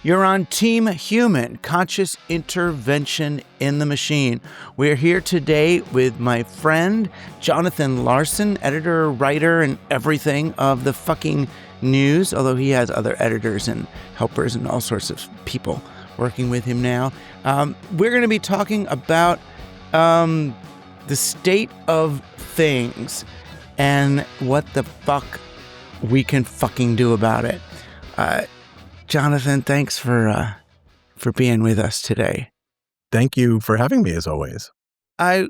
You're on Team Human, conscious intervention in the machine. We're here today with my friend, Jonathan Larsen, editor, writer, and everything of the fucking news, although he has other editors and helpers and all sorts of people working with him now. We're going to be talking about the state of things and what the fuck we can fucking do about it. Jonathan, thanks for being with us today. Thank you for having me, as always. I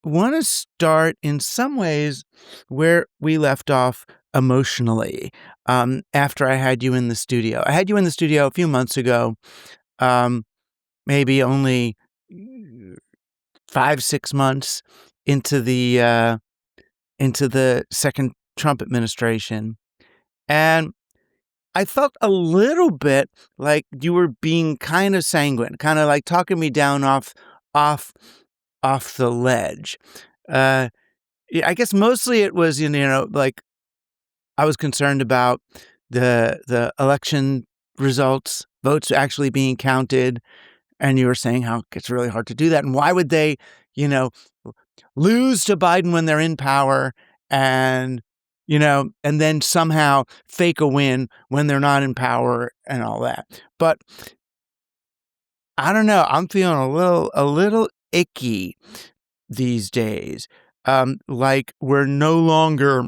want to start in some ways where we left off emotionally after I had you in the studio. I had you in the studio a few months ago, maybe only 5-6 months into the second Trump administration. And I felt a little bit like you were being kind of sanguine, kind of like talking me down off the ledge. I guess mostly it was, like I was concerned about the election results, votes actually being counted, and you were saying how it's really hard to do that, and why would they, lose to Biden when they're in power, and then somehow fake a win when they're not in power and all that. But I don't know. I'm feeling a little icky these days. Like we're no longer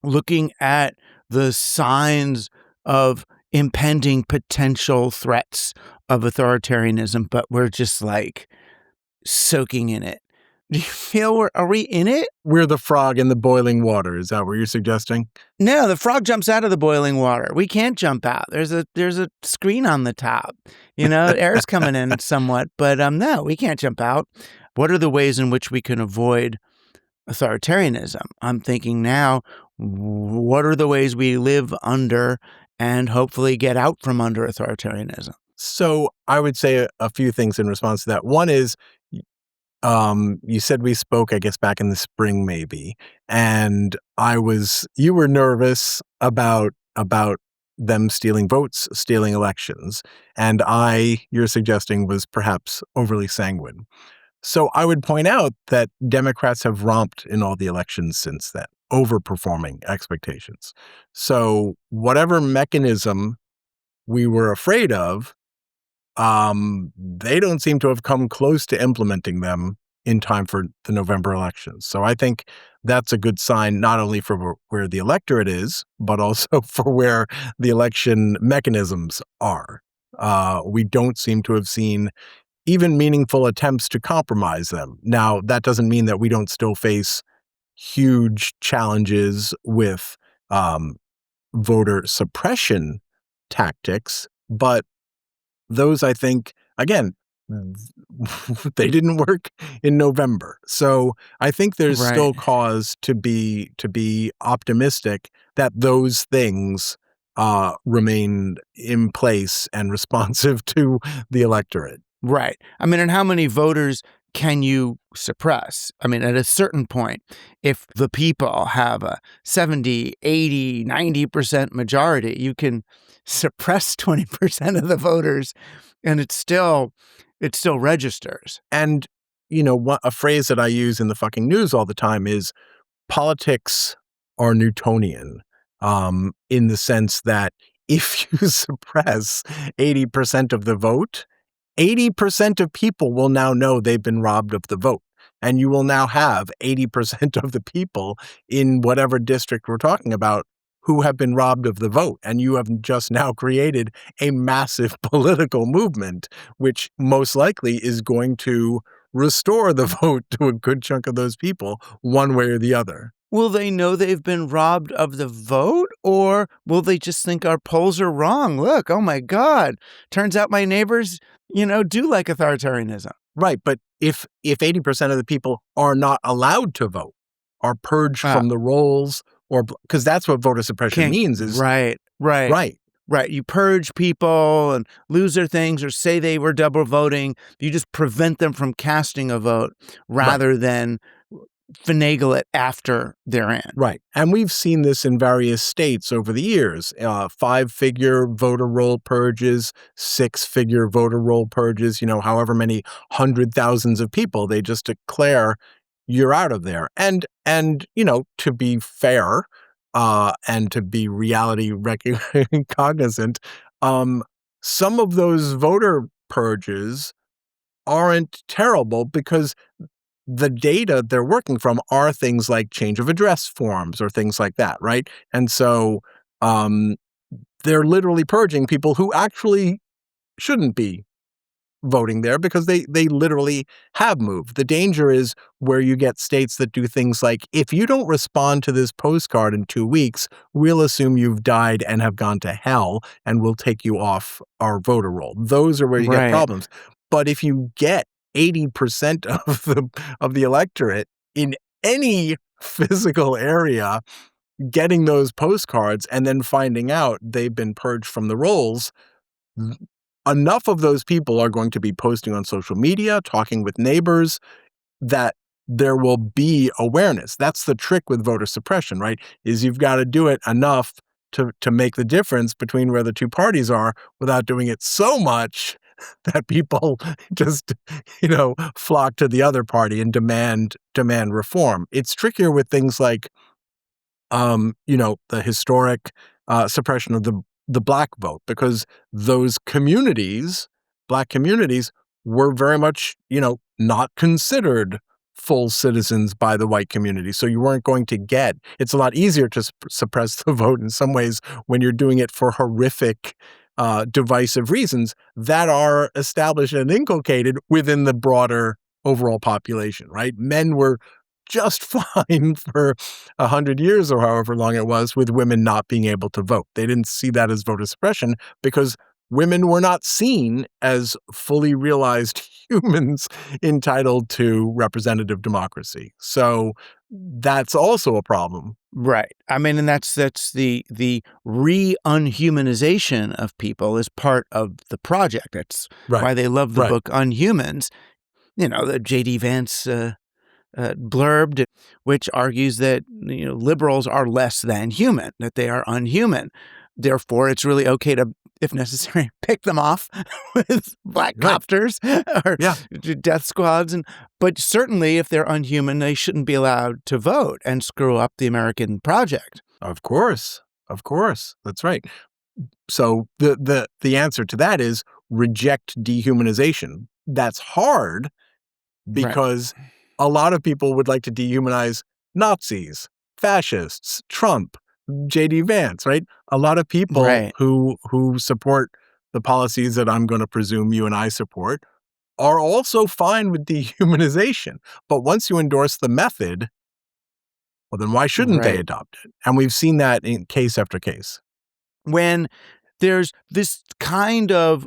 looking at the signs of impending potential threats of authoritarianism, but we're just like soaking in it. Do you feel are we in it? We're the frog in the boiling water. Is that what you're suggesting? No, the frog jumps out of the boiling water. We can't jump out. There's a screen on the top. Air's coming in somewhat, but no, we can't jump out. What are the ways in which we can avoid authoritarianism? I'm thinking now, what are the ways we live under and hopefully get out from under authoritarianism? So I would say a few things in response to that. One is, you said we spoke, I guess, back in the spring, maybe, and you were nervous about them stealing votes, stealing elections, and you're suggesting was perhaps overly sanguine. So I would point out that Democrats have romped in all the elections since then, overperforming expectations. So whatever mechanism we were afraid of, they don't seem to have come close to implementing them in time for the November elections. So I think that's a good sign, not only for where the electorate is, but also for where the election mechanisms are. We don't seem to have seen even meaningful attempts to compromise them. Now, that doesn't mean that we don't still face huge challenges with voter suppression tactics, but those, I think, again, they didn't work in November. So I think there's still cause to be optimistic that those things remain in place and responsive to the electorate. Right. I mean, and how many voters can you suppress? I mean, at a certain point, if the people have a 70, 80, 90% majority, you can suppress 20% of the voters and it still registers. And, a phrase that I use in the fucking news all the time is politics are Newtonian, in the sense that if you suppress 80% of the vote, 80% of people will now know they've been robbed of the vote. And you will now have 80% of the people in whatever district we're talking about who have been robbed of the vote. And you have just now created a massive political movement, which most likely is going to restore the vote to a good chunk of those people one way or the other. Will they know they've been robbed of the vote, or will they just think our polls are wrong? Look, oh my God, turns out my neighbors, do like authoritarianism. Right, but if 80% of the people are not allowed to vote, are purged from the rolls, or because that's what voter suppression means is right. You purge people and lose their things or say they were double voting. You just prevent them from casting a vote rather than finagle it after they're in. Right. And we've seen this in various states over the years. 5-figure voter roll purges, 6-figure voter roll purges, however many hundred thousands of people, they just declare you're out of there. And to be fair, and to be reality cognizant, some of those voter purges aren't terrible because the data they're working from are things like change of address forms or things like that, right? And so they're literally purging people who actually shouldn't be voting there because they literally have moved. The danger is where you get states that do things like, if you don't respond to this postcard in 2 weeks, we'll assume you've died and have gone to hell and we'll take you off our voter roll. Those are where you get Right. problems. But if you get 80% of the electorate in any physical area getting those postcards and then finding out they've been purged from the rolls, enough of those people are going to be posting on social media, talking with neighbors, that there will be awareness. That's the trick with voter suppression, right? Is you've got to do it enough to make the difference between where the two parties are without doing it so much that people just, flock to the other party and demand reform. It's trickier with things like, the historic suppression of the Black vote, because those communities, Black communities, were very much, not considered full citizens by the white community. So you weren't going to get, it's a lot easier to suppress the vote in some ways when you're doing it for horrific, divisive reasons that are established and inculcated within the broader overall population, right? Men were just fine for 100 years or however long it was with women not being able to vote. They didn't see that as voter suppression because women were not seen as fully realized humans entitled to representative democracy. So that's also a problem. Right. I mean, and that's the re-unhumanization of people is part of the project. That's why they love the book Unhumans. The J.D. Vance blurbed, which argues that liberals are less than human, that they are unhuman. Therefore, it's really okay to, if necessary, pick them off with black copters or death squads. But certainly, if they're unhuman, they shouldn't be allowed to vote and screw up the American project. Of course, that's right. So the answer to that is reject dehumanization. That's hard because a lot of people would like to dehumanize Nazis, fascists, Trump, J.D. Vance, right? A lot of people who support the policies that I'm going to presume you and I support are also fine with dehumanization. But once you endorse the method, well, then why shouldn't they adopt it? And we've seen that in case after case. When there's this kind of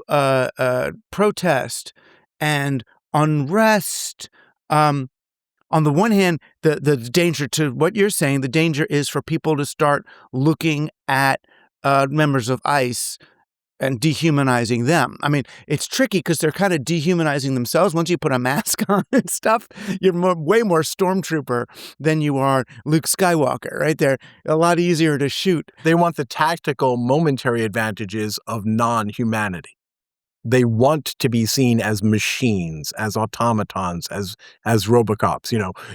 protest and unrest, on the one hand, the danger to what you're saying, the danger is for people to start looking at members of ICE and dehumanizing them. I mean, it's tricky because they're kind of dehumanizing themselves. Once you put a mask on and stuff, you're way more stormtrooper than you are Luke Skywalker, right? They're a lot easier to shoot. They want the tactical, momentary advantages of non-humanity. They want to be seen as machines, as automatons, as Robocops.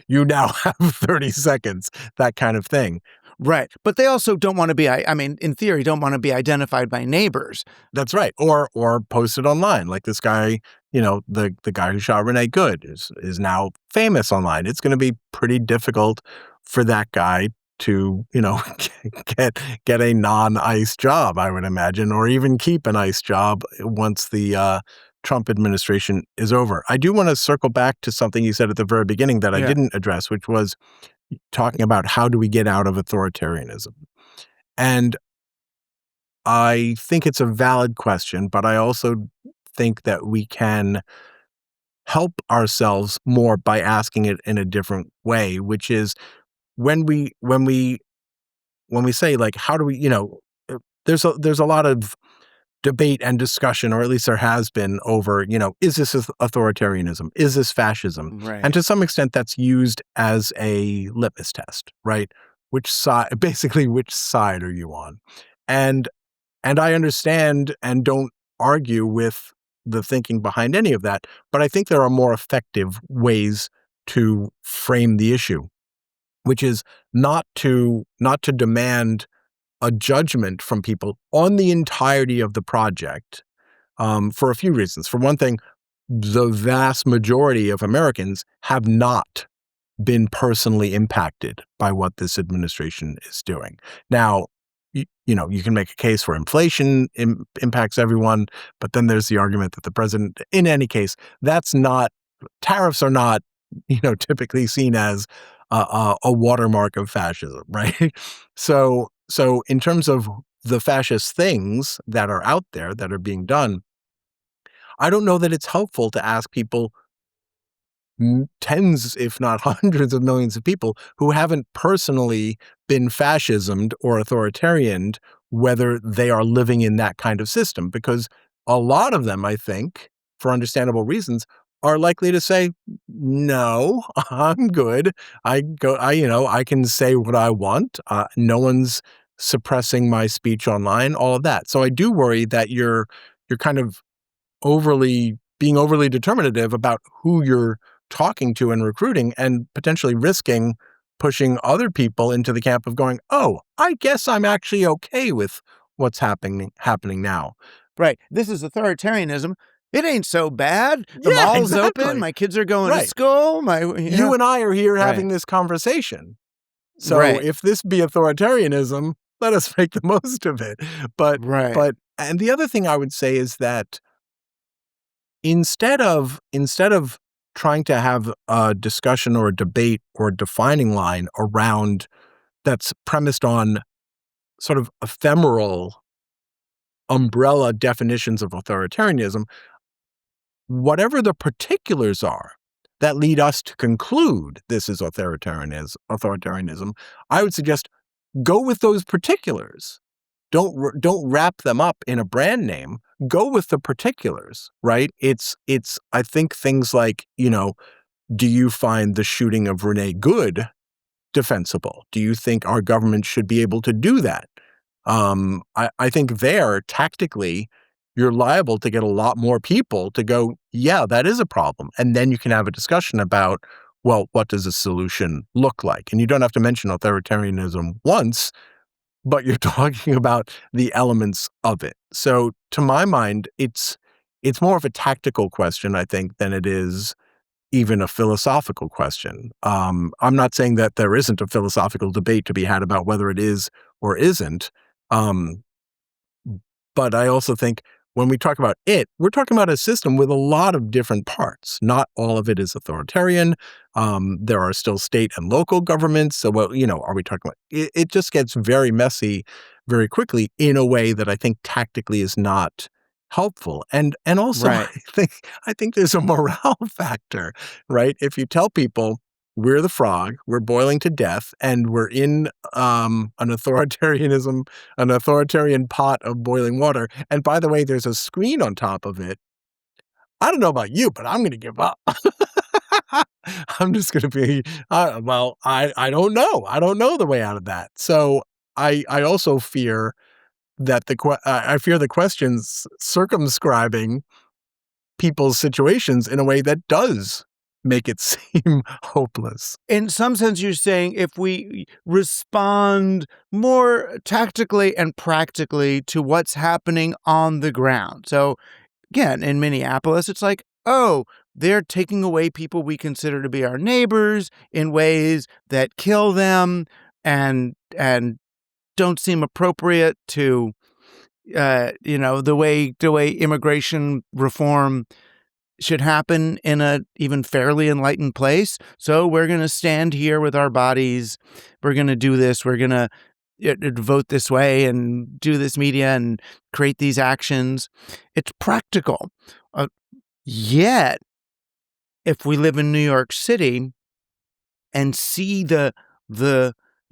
You now have 30 seconds, that kind of thing. Right. But they also don't want to be, in theory, don't want to be identified by neighbors. That's right. Or posted online. Like this guy, the guy who shot Renee Good is now famous online. It's going to be pretty difficult for that guy to, get a non-ICE job, I would imagine, or even keep an ICE job once the Trump administration is over. I do want to circle back to something you said at the very beginning that I didn't address, which was talking about how do we get out of authoritarianism. And I think it's a valid question, but I also think that we can help ourselves more by asking it in a different way, which is when we say, like, how do we, there's a lot of debate and discussion, or at least there has been, over, is this authoritarianism? Is this fascism? Right. And to some extent, that's used as a litmus test, right? Which side are you on? And I understand and don't argue with the thinking behind any of that, but I think there are more effective ways to frame the issue, which is not to demand a judgment from people on the entirety of the project, for a few reasons. For one thing, the vast majority of Americans have not been personally impacted by what this administration is doing. Now, you can make a case for inflation impacts everyone, but then there's the argument that the president, in any case, tariffs are not, typically seen as a watermark of fascism, right? So in terms of the fascist things that are out there that are being done, I don't know that it's helpful to ask people, tens, if not hundreds of millions of people who haven't personally been fascismed or authoritarianed, whether they are living in that kind of system. Because a lot of them, I think, for understandable reasons, are likely to say, no, I'm good. I can say what I want. No one's suppressing my speech online, all of that. So I do worry that you're kind of being overly determinative about who you're talking to and recruiting, and potentially risking pushing other people into the camp of going, oh, I guess I'm actually okay with what's happening now. Right. This is authoritarianism. It ain't so bad. The Yeah, mall's exactly. open. My kids are going to Right. school. You and I are here Right. having this conversation. So Right. if this be authoritarianism, let us make the most of it. But and the other thing I would say is that instead of trying to have a discussion or a debate or a defining line around that's premised on sort of ephemeral umbrella definitions of authoritarianism, whatever the particulars are that lead us to conclude this is authoritarianism, I would suggest go with those particulars. Don't wrap them up in a brand name. Go with the particulars, right? It's I think things like, do you find the shooting of Renee Good defensible? Do you think our government should be able to do that? I think there, tactically, you're liable to get a lot more people to go, yeah, that is a problem. And then you can have a discussion about, well, what does a solution look like? And you don't have to mention authoritarianism once, but you're talking about the elements of it. So to my mind, it's more of a tactical question, I think, than it is even a philosophical question. I'm not saying that there isn't a philosophical debate to be had about whether it is or isn't. But I also think when we talk about it, we're talking about a system with a lot of different parts. Not all of it is authoritarian. There are still state and local governments. So, are we talking about it? It just gets very messy very quickly in a way that I think tactically is not helpful. And also, Right. I think there's a morale factor, right? If you tell people we're the frog, we're boiling to death, and we're in an authoritarian pot of boiling water. And by the way, there's a screen on top of it. I don't know about you, but I'm going to give up. I'm just going to be, I don't know. I don't know the way out of that. So I also fear that I fear the questions circumscribing people's situations in a way that does make it seem hopeless. In some sense, you're saying if we respond more tactically and practically to what's happening on the ground. So again, in Minneapolis, it's like, oh, they're taking away people we consider to be our neighbors in ways that kill them and don't seem appropriate to the way immigration reform should happen in a even fairly enlightened place. So we're going to stand here with our bodies. We're going to do this. We're going to vote this way and do this media and create these actions. It's practical. Yet, if we live in New York City and see the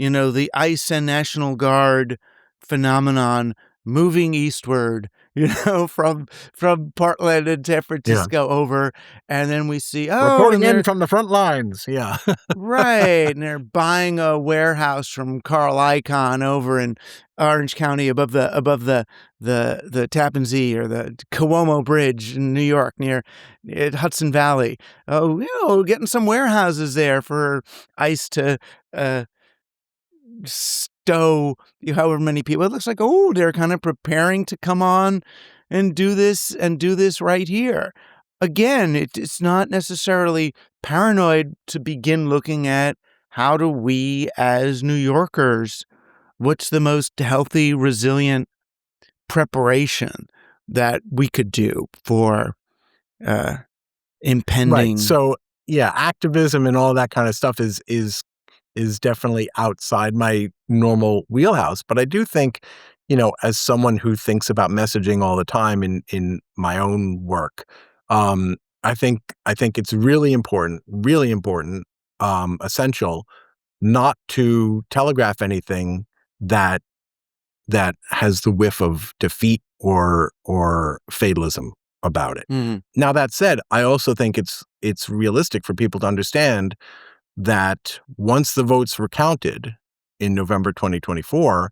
ICE and National Guard phenomenon moving eastward, from Portland and San Yeah. Francisco over, and then we see, Reporting and in they're from the front lines. Yeah. right, and they're buying a warehouse from Carl Icahn over in Orange County above the Tappan Zee or the Cuomo Bridge in New York near at Hudson Valley. Oh, getting some warehouses there for ICE to stow however many people. It looks like, they're kind of preparing to come on and do this right here. Again, it's not necessarily paranoid to begin looking at how do we as New Yorkers, what's the most healthy, resilient preparation that we could do for uh, Right. impending. So yeah, activism and all that kind of stuff is definitely outside my normal wheelhouse. But I do think, as someone who thinks about messaging all the time in my own work, um, I think it's really important, essential not to telegraph anything that has the whiff of defeat or fatalism about it. Mhm. Now that said, I also think it's realistic for people to understand that once the votes were counted in November 2024,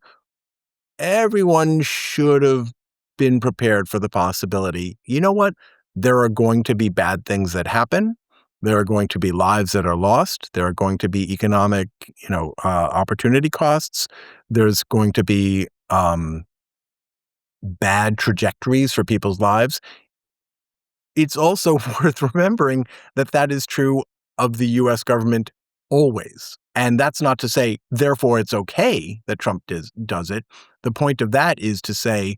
everyone should have been prepared for the possibility, you know what? There are going to be bad things that happen. There are going to be lives that are lost. There are going to be economic, opportunity costs. There's going to be bad trajectories for people's lives. It's also worth remembering that that is true of the US government always. And that's not to say, therefore, it's okay that Trump does it. The point of that is to say,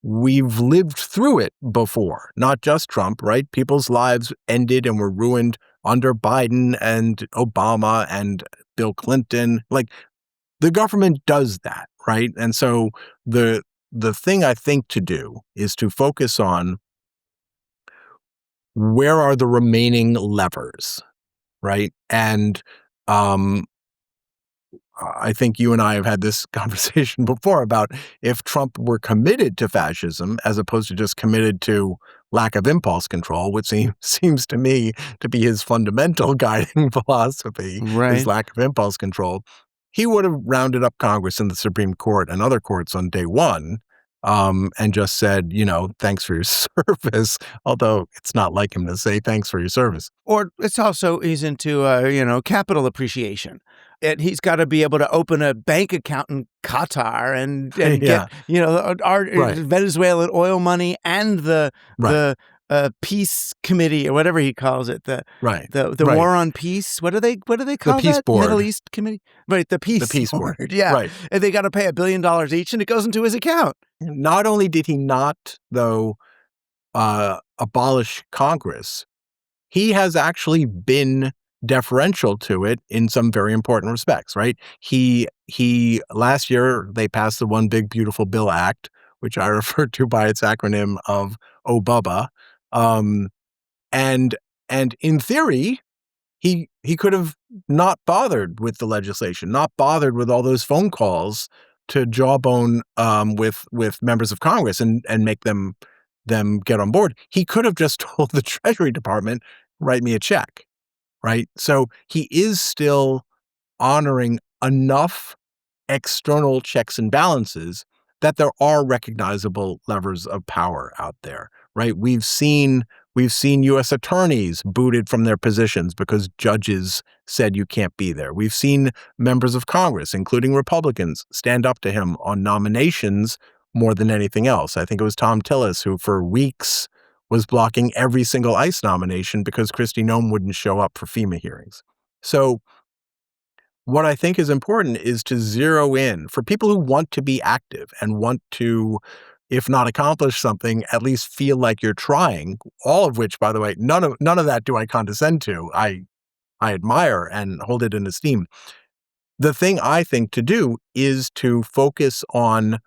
we've lived through it before, not just Trump, right? People's lives ended and were ruined under Biden and Obama and Bill Clinton. Like, the government does that, right? And so the thing I think to do is to focus on where are the remaining levers, right? And um, I think you and I have had this conversation before about if Trump were committed to fascism as opposed to just committed to lack of impulse control, which seems to me to be his fundamental guiding philosophy, is Right. lack of impulse control, he would have rounded up Congress and the Supreme Court and other courts on day one, and just said, thanks for your service, although it's not like him to say thanks for your service. Or it's also he's into capital appreciation. And he's got to be able to open a bank account in Qatar and get Yeah, our right, Venezuelan oil money and the right, peace committee or whatever he calls it, right, the right. war on peace. What do they The call Peace that? Middle Board, East committee, right? The the peace Peace Board, board. Yeah, right. and they got to pay $1 billion each, and it goes into his account. Not only did he not, though, abolish Congress, he has actually been deferential to it in some very important respects, right? He last year they passed the One Big Beautiful Bill Act, which I refer to by its acronym of OBUBA. Um, and in theory, he could have not bothered with the legislation, not bothered with all those phone calls to jawbone with members of Congress and make them get on board. He could have just told the Treasury Department, write me a check, right? So he is still honoring enough external checks and balances that there are recognizable levers of power out there, right? We've seen US attorneys booted from their positions because judges said you can't be there. We've seen members of Congress, including Republicans, stand up to him on nominations more than anything else. I think it was Tom Tillis who for weeks was blocking every single ICE nomination because Kristi Noem wouldn't show up for FEMA hearings. So what I think is important is to zero in for people who want to be active and want to, if not accomplish something, at least feel like you're trying, all of which, by the way, none of that do I condescend to. I admire and hold it in esteem. The thing I think to do is to focus on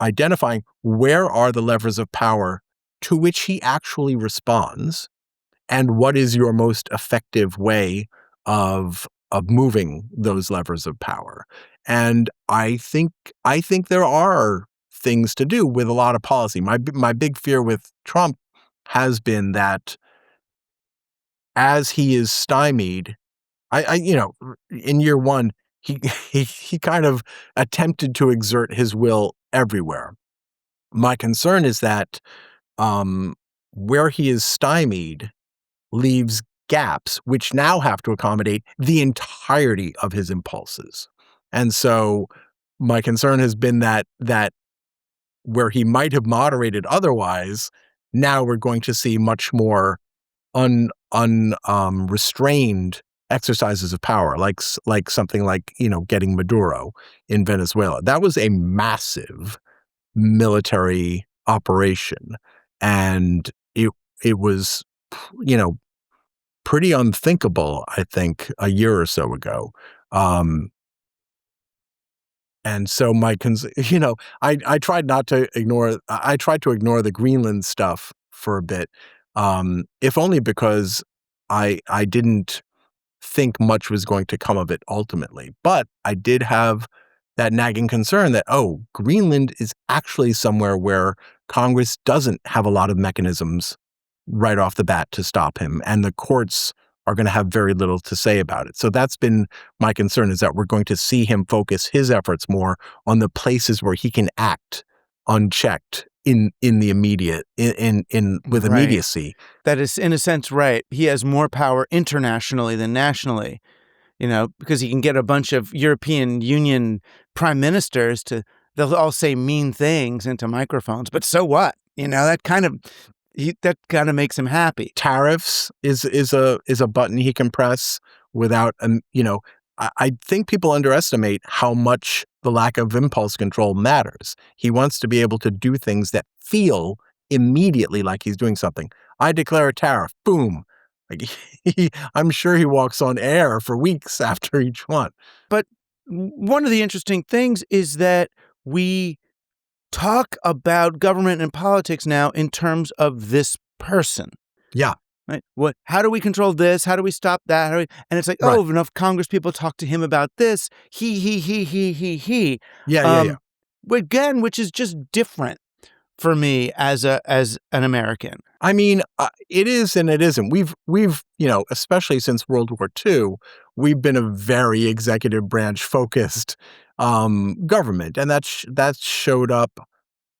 identifying where are the levers of power to which he actually responds and what is your most effective way of moving those levers of power. And I think there are things to do with a lot of policy. My big fear with Trump has been that as he is stymied, in year one, he he kind of attempted to exert his will everywhere. My concern is that where he is stymied leaves gaps which now have to accommodate the entirety of his impulses. And so my concern has been that where he might have moderated otherwise, now we're going to see much more restrained exercises of power, like something like, getting Maduro in Venezuela. That was a massive military operation, and it was, pretty unthinkable, I think, a year or so ago. And so I tried not to ignore. I tried to ignore the Greenland stuff for a bit, if only because I didn't think much was going to come of it ultimately. But I did have that nagging concern that, Greenland is actually somewhere where Congress doesn't have a lot of mechanisms right off the bat to stop him, and the courts are going to have very little to say about it. So that's been my concern, is that we're going to see him focus his efforts more on the places where he can act unchecked in the immediate with Right. immediacy. That is, in a sense, right. He has more power internationally than nationally, because he can get a bunch of European Union prime ministers they'll all say mean things into microphones, but so what? That kind of makes him happy. Tariffs is a button he can press without, I think people underestimate how much the lack of impulse control matters. He wants to be able to do things that feel immediately like he's doing something. I declare a tariff, boom. Like I'm sure he walks on air for weeks after each one. But one of the interesting things is that we talk about government and politics now in terms of this person. Yeah. Right. How do we control this? How do we stop that? And it's like, Right. enough Congress people talk to him about this. He. Yeah. Again, which is just different for me as an American. I mean, it is and it isn't. We've especially since World War II, we've been a very executive branch focused government, and that showed up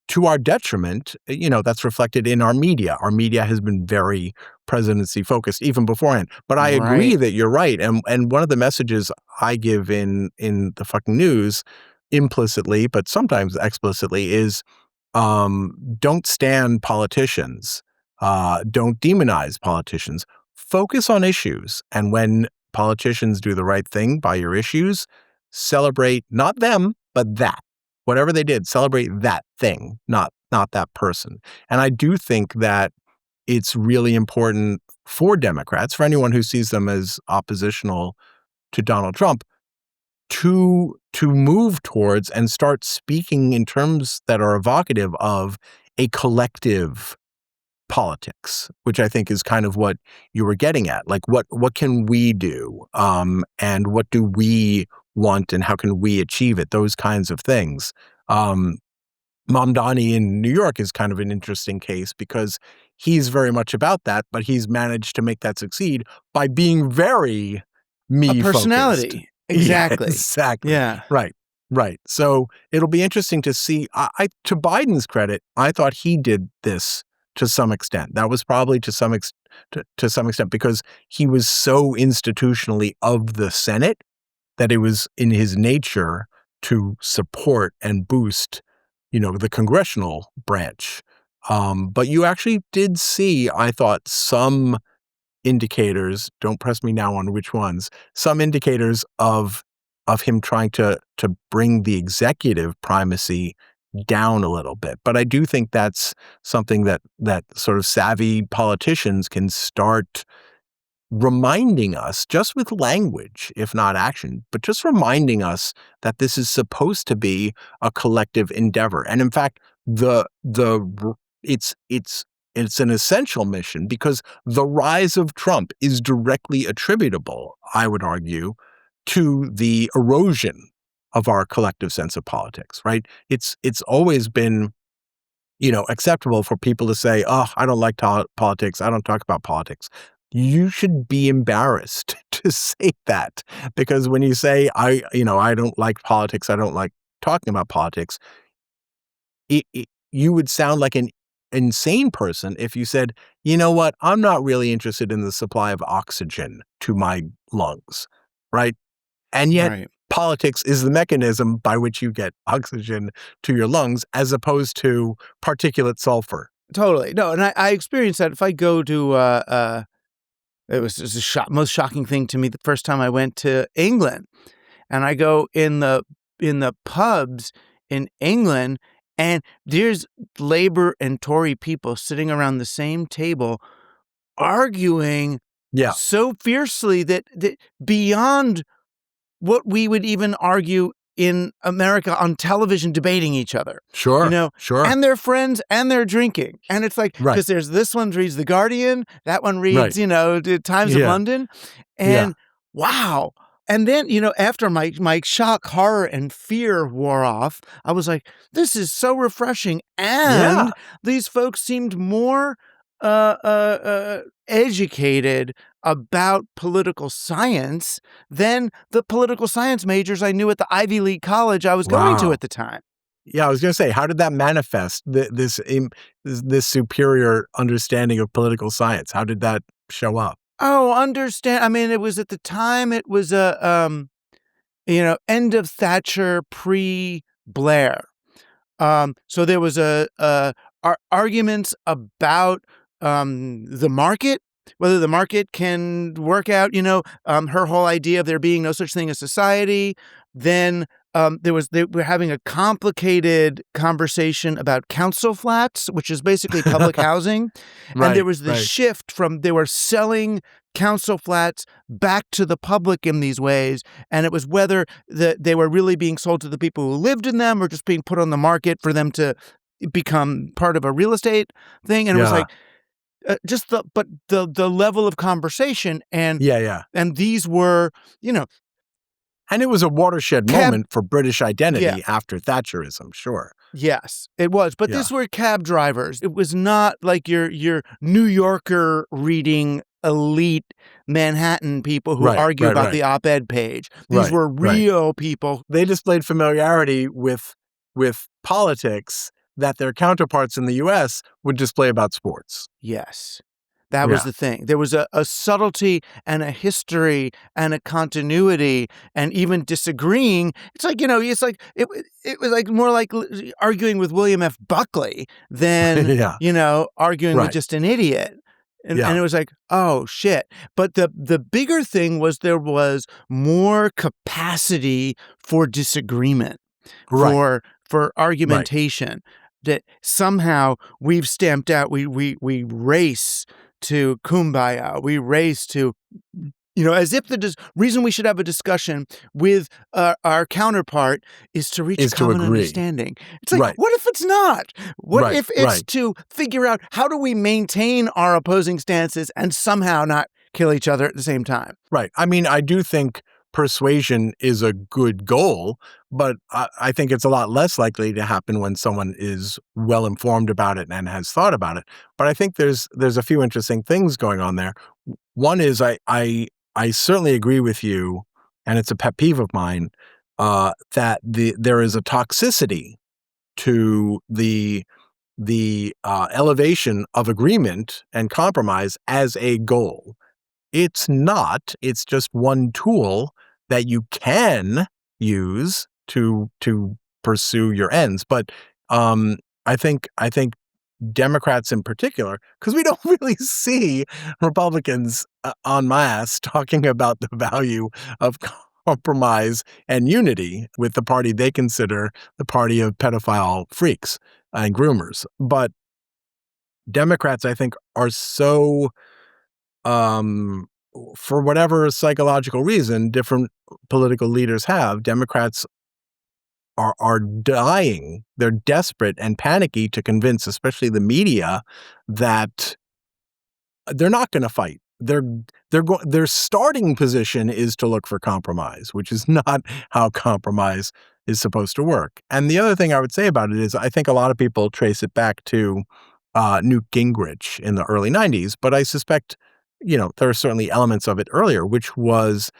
to our detriment. That's reflected in our media. Our media has been very presidency focused even beforehand. But I agree that you're right. And one of the messages I give in the fucking news, implicitly but sometimes explicitly, is don't stand politicians. Don't demonize politicians. Focus on issues. And when politicians do the right thing by your issues, celebrate not them, but that. Whatever they did, celebrate that thing, not that person. And I do think that it's really important for Democrats, for anyone who sees them as oppositional to Donald Trump, to move towards and start speaking in terms that are evocative of a collective politics, which I think is kind of what you were getting at. Like, what can we do? And what do we want, and how can we achieve it? Those kinds of things. Mamdani in New York is kind of an interesting case because he's very much about that, but he's managed to make that succeed by being very me-focused. A personality. Exactly. Yeah, exactly. Yeah. Right. So it'll be interesting to see. To Biden's credit, I thought he did this to some extent. That was probably to some extent because he was so institutionally of the Senate that it was in his nature to support and boost, the congressional branch. But you actually did see, I thought, some indicators, don't press me now on which ones, some indicators of him trying to bring the executive primacy down a little bit. But I do think that's something that sort of savvy politicians can start reminding us, just with language, if not action, but just reminding us that this is supposed to be a collective endeavor. And in fact, it's an essential mission, because the rise of Trump is directly attributable, I would argue, to the erosion of our collective sense of politics, right? It's always been, acceptable for people to say, "Oh, I don't like politics. I don't talk about politics." You should be embarrassed to say that, because when you say, I don't like politics, I don't like talking about politics, you would sound like an insane person if you said, "You know what? I'm not really interested in the supply of oxygen to my lungs," right? And yet Right. politics is the mechanism by which you get oxygen to your lungs as opposed to particulate sulfur. Totally. No, and I experienced that. If I go to, it was just most shocking thing to me the first time I went to England, and I go in the pubs in England, and there's Labour and Tory people sitting around the same table arguing Yeah, so fiercely that beyond what we would even argue in America on television debating each other, sure, sure. and they're friends and they're drinking. And it's like, Right, because there's this one reads The Guardian, that one reads, right. the Times of Yeah, London. yeah, And wow. And then, after my shock, horror, and fear wore off, I was like, this is so refreshing. yeah. And these folks seemed more educated about political science than the political science majors I knew at the Ivy League college I was going to Wow. at the time. Yeah, I was gonna say, how did that manifest this superior understanding of political science? How did that show up? Oh, understand. I mean, it was at the time, it was end of Thatcher, pre-Blair. So there was arguments about the market, whether the market can work out, her whole idea of there being no such thing as society. Then they were having a complicated conversation about council flats, which is basically public housing. And there Right, was this right. shift from they were selling council flats back to the public in these ways. And it was whether they were really being sold to the people who lived in them or just being put on the market for them to become part of a real estate thing. And it was Yeah. like the level of conversation Yeah, yeah. and these were, And it was a watershed cab. moment for British Yeah. identity after Thatcherism, sure. Yes, it was, but Yeah. these were cab drivers. It was not like your New Yorker reading elite Manhattan people who Right, argue right, about right. the op-ed page. These Right, were right. real people. They displayed familiarity with politics that their counterparts in the US would display about sports. Yes. That was Yeah. the thing. There was a subtlety and a history and a continuity and even disagreeing. It's like, it's like it was like more like arguing with William F. Buckley than, Yeah. arguing with Right. just an idiot. And Yeah. it was like, oh shit. But the bigger thing was there was more capacity for disagreement, Right. for Right. argumentation that somehow we've stamped out. We race to kumbaya. We race to, as if the reason we should have a discussion with our counterpart is to reach a Is to common agree. understanding. It's like, Right. what if it's not? What Right. if it's Right. to figure out how do we maintain our opposing stances and somehow not kill each other at the same time? Right. I mean, I do think persuasion is a good goal, but I think it's a lot less likely to happen when someone is well informed about it and has thought about it. But I think there's a few interesting things going on there. One is I certainly agree with you, and it's a pet peeve of mine, that there is a toxicity to the elevation of agreement and compromise as a goal. It's not. It's just one tool that you can use to pursue your ends. But I think Democrats in particular, because we don't really see Republicans en masse talking about the value of compromise and unity with the party they consider the party of pedophile freaks and groomers. But Democrats, I think, are so um, for whatever psychological reason different political leaders have, Democrats are dying. They're desperate and panicky to convince, especially the media, that they're not going to fight. their starting position is to look for compromise, which is not how compromise is supposed to work. And the other thing I would say about it is I think a lot of people trace it back to Newt Gingrich in the early 90s, but I suspect, there are certainly elements of it earlier, which was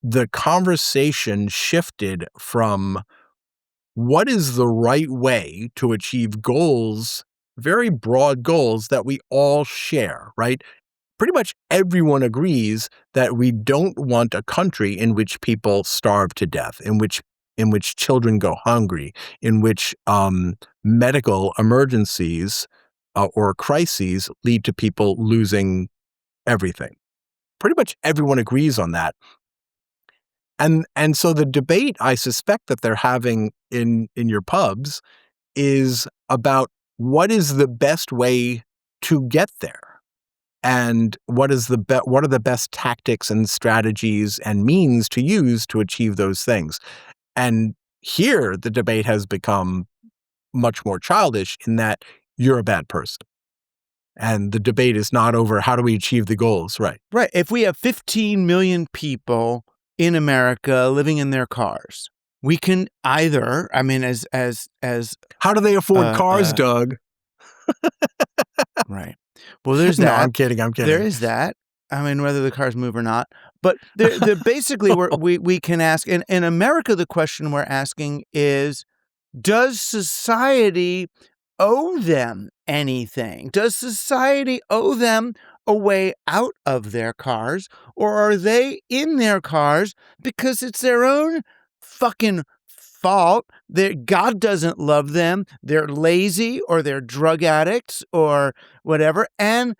the conversation shifted from what is the right way to achieve goals, very broad goals that we all share, right? Pretty much everyone agrees that we don't want a country in which people starve to death, in which children go hungry, in which medical emergencies or crises lead to people losing everything. Pretty much everyone agrees on that. And so the debate I suspect that they're having in your pubs is about what is the best way to get there, and what are the best tactics and strategies and means to use to achieve those things. And here the debate has become much more childish in that you're a bad person. And the debate is not over how do we achieve the goals, right? Right. If we have 15 million people in America living in their cars, we can either, as how do they afford cars, Doug? Right. Well, there's that. No, I'm kidding. There is that. Whether the cars move or not. But basically, we can ask, in America, the question we're asking is, does society owe them anything? Does society owe them a way out of their cars, or are they in their cars because it's their own fucking fault? God doesn't love them. They're lazy, or they're drug addicts, or whatever, and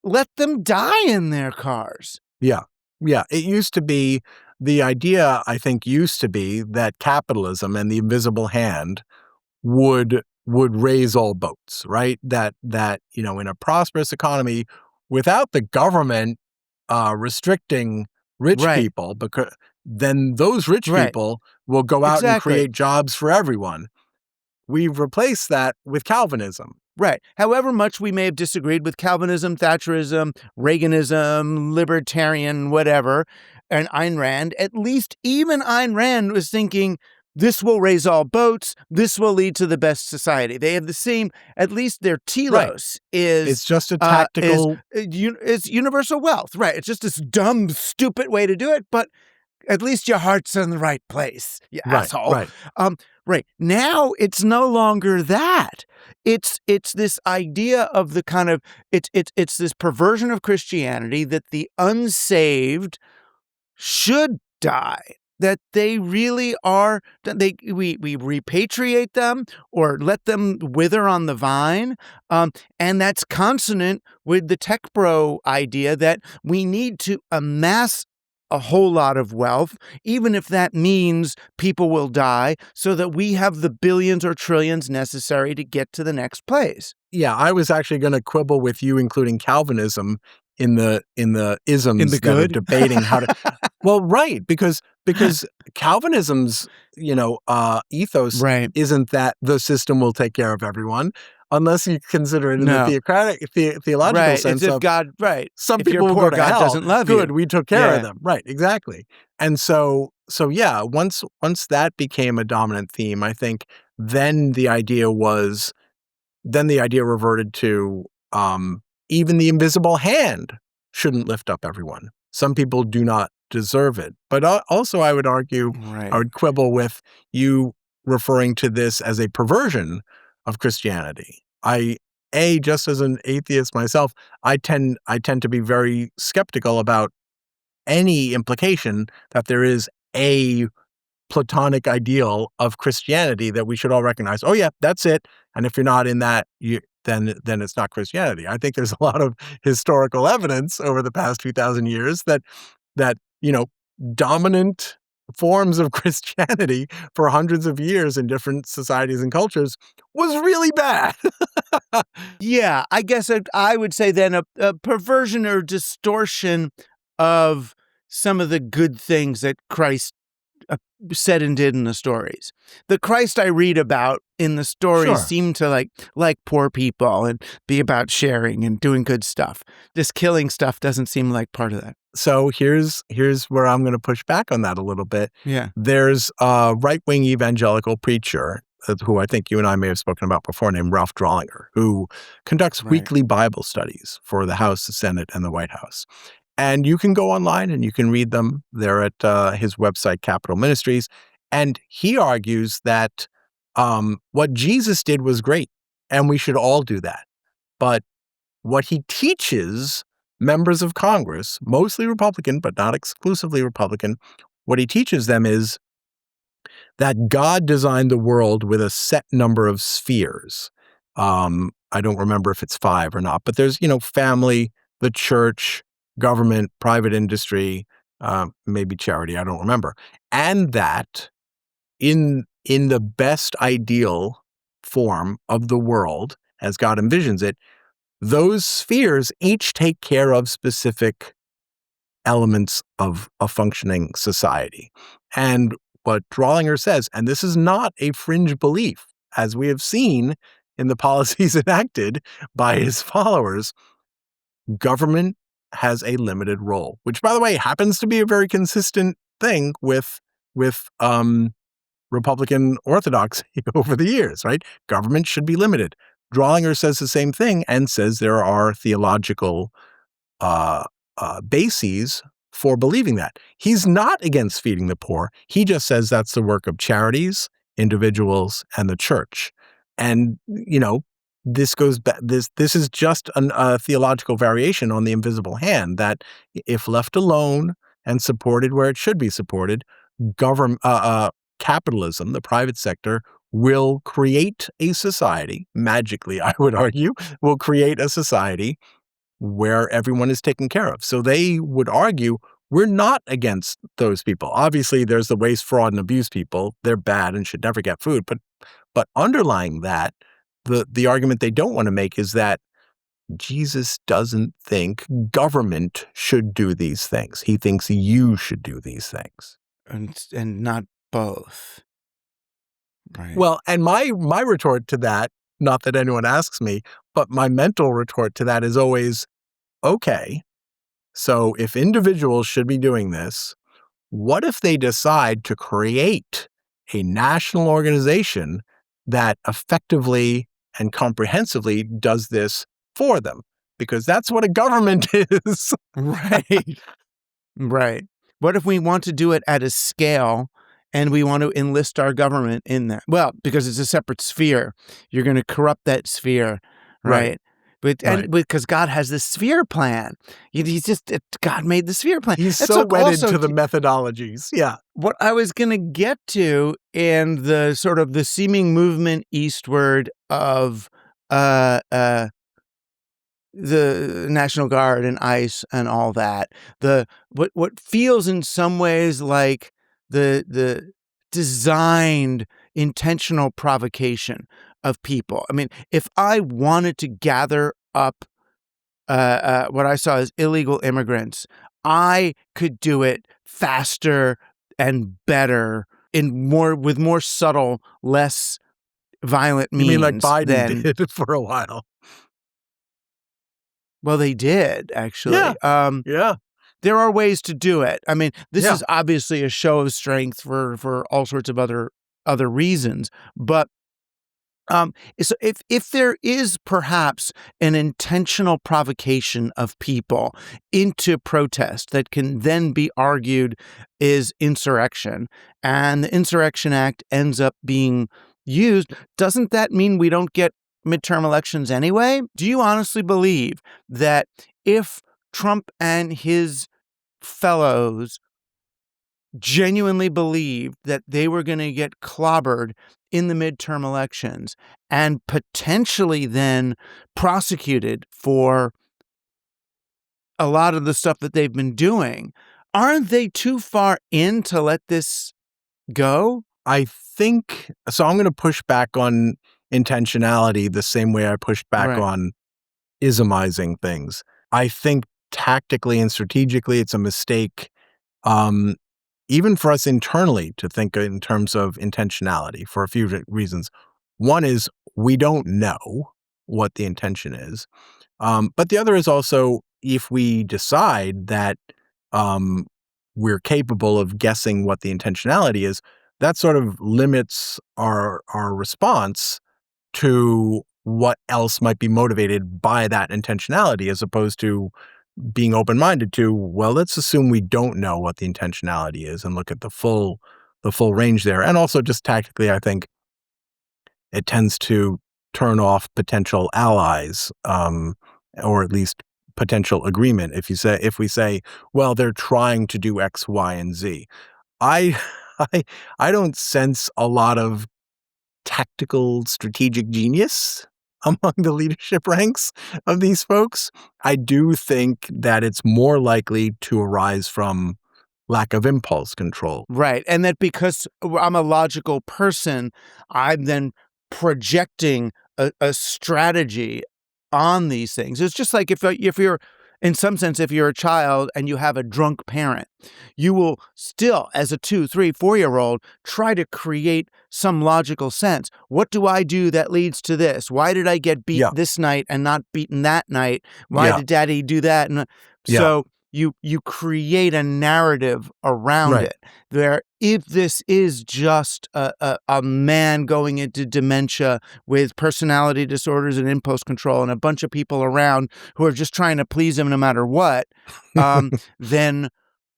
let them die in their cars. Yeah. Yeah. It used to be, the idea, I think, used to be that capitalism and the invisible hand would raise all boats, right? That in a prosperous economy, without the government restricting rich people, because then those rich people will go out and create jobs for everyone. We've replaced that with Calvinism. Right. However much we may have disagreed with Calvinism, Thatcherism, Reaganism, libertarian, whatever, and Ayn Rand, at least even Ayn Rand was thinking, this will raise all boats. This will lead to the best society. They have the same, at least their telos is... It's just a tactical... It's universal wealth. Right. It's just this dumb, stupid way to do it, but at least your heart's in the right place, you asshole. Right. Right. Now it's no longer that. It's this idea of the kind of, it's this perversion of Christianity that the unsaved should die, that they really are, we repatriate them or let them wither on the vine. And that's consonant with the tech bro idea that we need to amass a whole lot of wealth, even if that means people will die, so that we have the billions or trillions necessary to get to the next place. Yeah, I was actually going to quibble with you including Calvinism in the isms that are debating how to... Well, right, because Calvinism's ethos isn't that the system will take care of everyone, unless you consider it in the theological sense of God. Some if people will poor, go to God hell. Doesn't love Good, you. we took care of them. Right, exactly. And so yeah, once that became a dominant theme, I think then the idea reverted to even the invisible hand shouldn't lift up everyone. Some people do not deserve it. But also I would argue, I would quibble with you referring to this as a perversion of Christianity. Just as an atheist myself, I tend to be very skeptical about any implication that there is a Platonic ideal of Christianity that we should all recognize. Oh yeah, that's it. And if you're not in that, then it's not Christianity. I think there's a lot of historical evidence over the past few thousand years that dominant forms of Christianity for hundreds of years in different societies and cultures was really bad. Yeah, I guess I would say then a perversion or distortion of some of the good things that Christ said and did in the stories. The Christ I read about in the stories Sure. seem to like poor people and be about sharing and doing good stuff. This killing stuff doesn't seem like part of that. So here's where I'm going to push back on that a little bit. Yeah. There's a right-wing evangelical preacher who I think you and I may have spoken about before, named Ralph Drollinger, who conducts Right. weekly Bible studies for the House, the Senate, and the White House. And you can go online and you can read them. They're at his website, Capital Ministries. And he argues that what Jesus did was great, and we should all do that. But what he teaches members of Congress, mostly Republican, but not exclusively Republican, what he teaches them is that God designed the world with a set number of spheres. I don't remember if it's 5 or not, but there's, family, the church, government, private industry, maybe charity, I don't remember. And that in the best ideal form of the world, as God envisions it, those spheres each take care of specific elements of a functioning society. And what Drollinger says, and this is not a fringe belief, as we have seen in the policies enacted by his followers, government has a limited role, which, by the way, happens to be a very consistent thing with Republican orthodoxy over the years, right? Government should be limited. Drollinger says the same thing and says there are theological bases for believing that. He's not against feeding the poor. He just says that's the work of charities, individuals, and the church. And, this goes back. This is just a theological variation on the invisible hand that, if left alone and supported where it should be supported, capitalism, the private sector, will create a society, magically, I would argue, will create a society where everyone is taken care of. So they would argue, we're not against those people. Obviously, there's the waste, fraud, and abuse people. They're bad and should never get food. But underlying that, the argument they don't want to make is that Jesus doesn't think government should do these things. He thinks you should do these things. And not both. Right. Well, and my retort to that, not that anyone asks me, but my mental retort to that is always, okay, so if individuals should be doing this, what if they decide to create a national organization that effectively and comprehensively does this for them? Because that's what a government is. Right. Right. What if we want to do it at a scale and we want to enlist our government in that? Well, because it's a separate sphere. You're going to corrupt that sphere, right? Because God has this sphere plan. God made the sphere plan. He's so wedded to the methodologies. Yeah. What I was going to get to in the sort of the seeming movement eastward of the National Guard and ICE and all that, what feels in some ways like the designed intentional provocation of people. I mean, if I wanted to gather up what I saw as illegal immigrants, I could do it faster and better with more subtle, less violent means. You mean like Biden did for a while? Well, they did, actually. Yeah. There are ways to do it. I mean, this is obviously a show of strength for all sorts of other reasons. But so if there is perhaps an intentional provocation of people into protest that can then be argued is insurrection, and the Insurrection Act ends up being used, doesn't that mean we don't get midterm elections anyway? Do you honestly believe that if Trump and his fellows genuinely believed that they were going to get clobbered in the midterm elections and potentially then prosecuted for a lot of the stuff that they've been doing, aren't they too far in to let this go? I think so. I'm going to push back on intentionality the same way I pushed back on ismizing things. I think tactically and strategically, it's a mistake. even for us internally to think in terms of intentionality for a few reasons. One is we don't know what the intention is. But the other is also if we decide that um, we're capable of guessing what the intentionality is, that sort of limits our response to what else might be motivated by that intentionality, as opposed to being open-minded to, well, let's assume we don't know what the intentionality is and look at the full range there. And also just tactically, I think it tends to turn off potential allies, or at least potential agreement. If we say, well, they're trying to do X, Y, and Z. I I I don't sense a lot of tactical strategic genius among the leadership ranks of these folks. I do think that it's more likely to arise from lack of impulse control. Right. And that because I'm a logical person, I'm then projecting a strategy on these things. It's just like if you're, in some sense, if you're a child and you have a drunk parent, you will still, as a 2, 3, 4-year old, try to create some logical sense. What do I do that leads to this? Why did I get beat Yeah, this night and not beaten that night? Why yeah, did daddy do that? And yeah, so you create a narrative around right. it where if this is just a man going into dementia with personality disorders and impulse control and a bunch of people around who are just trying to please him no matter what, um, then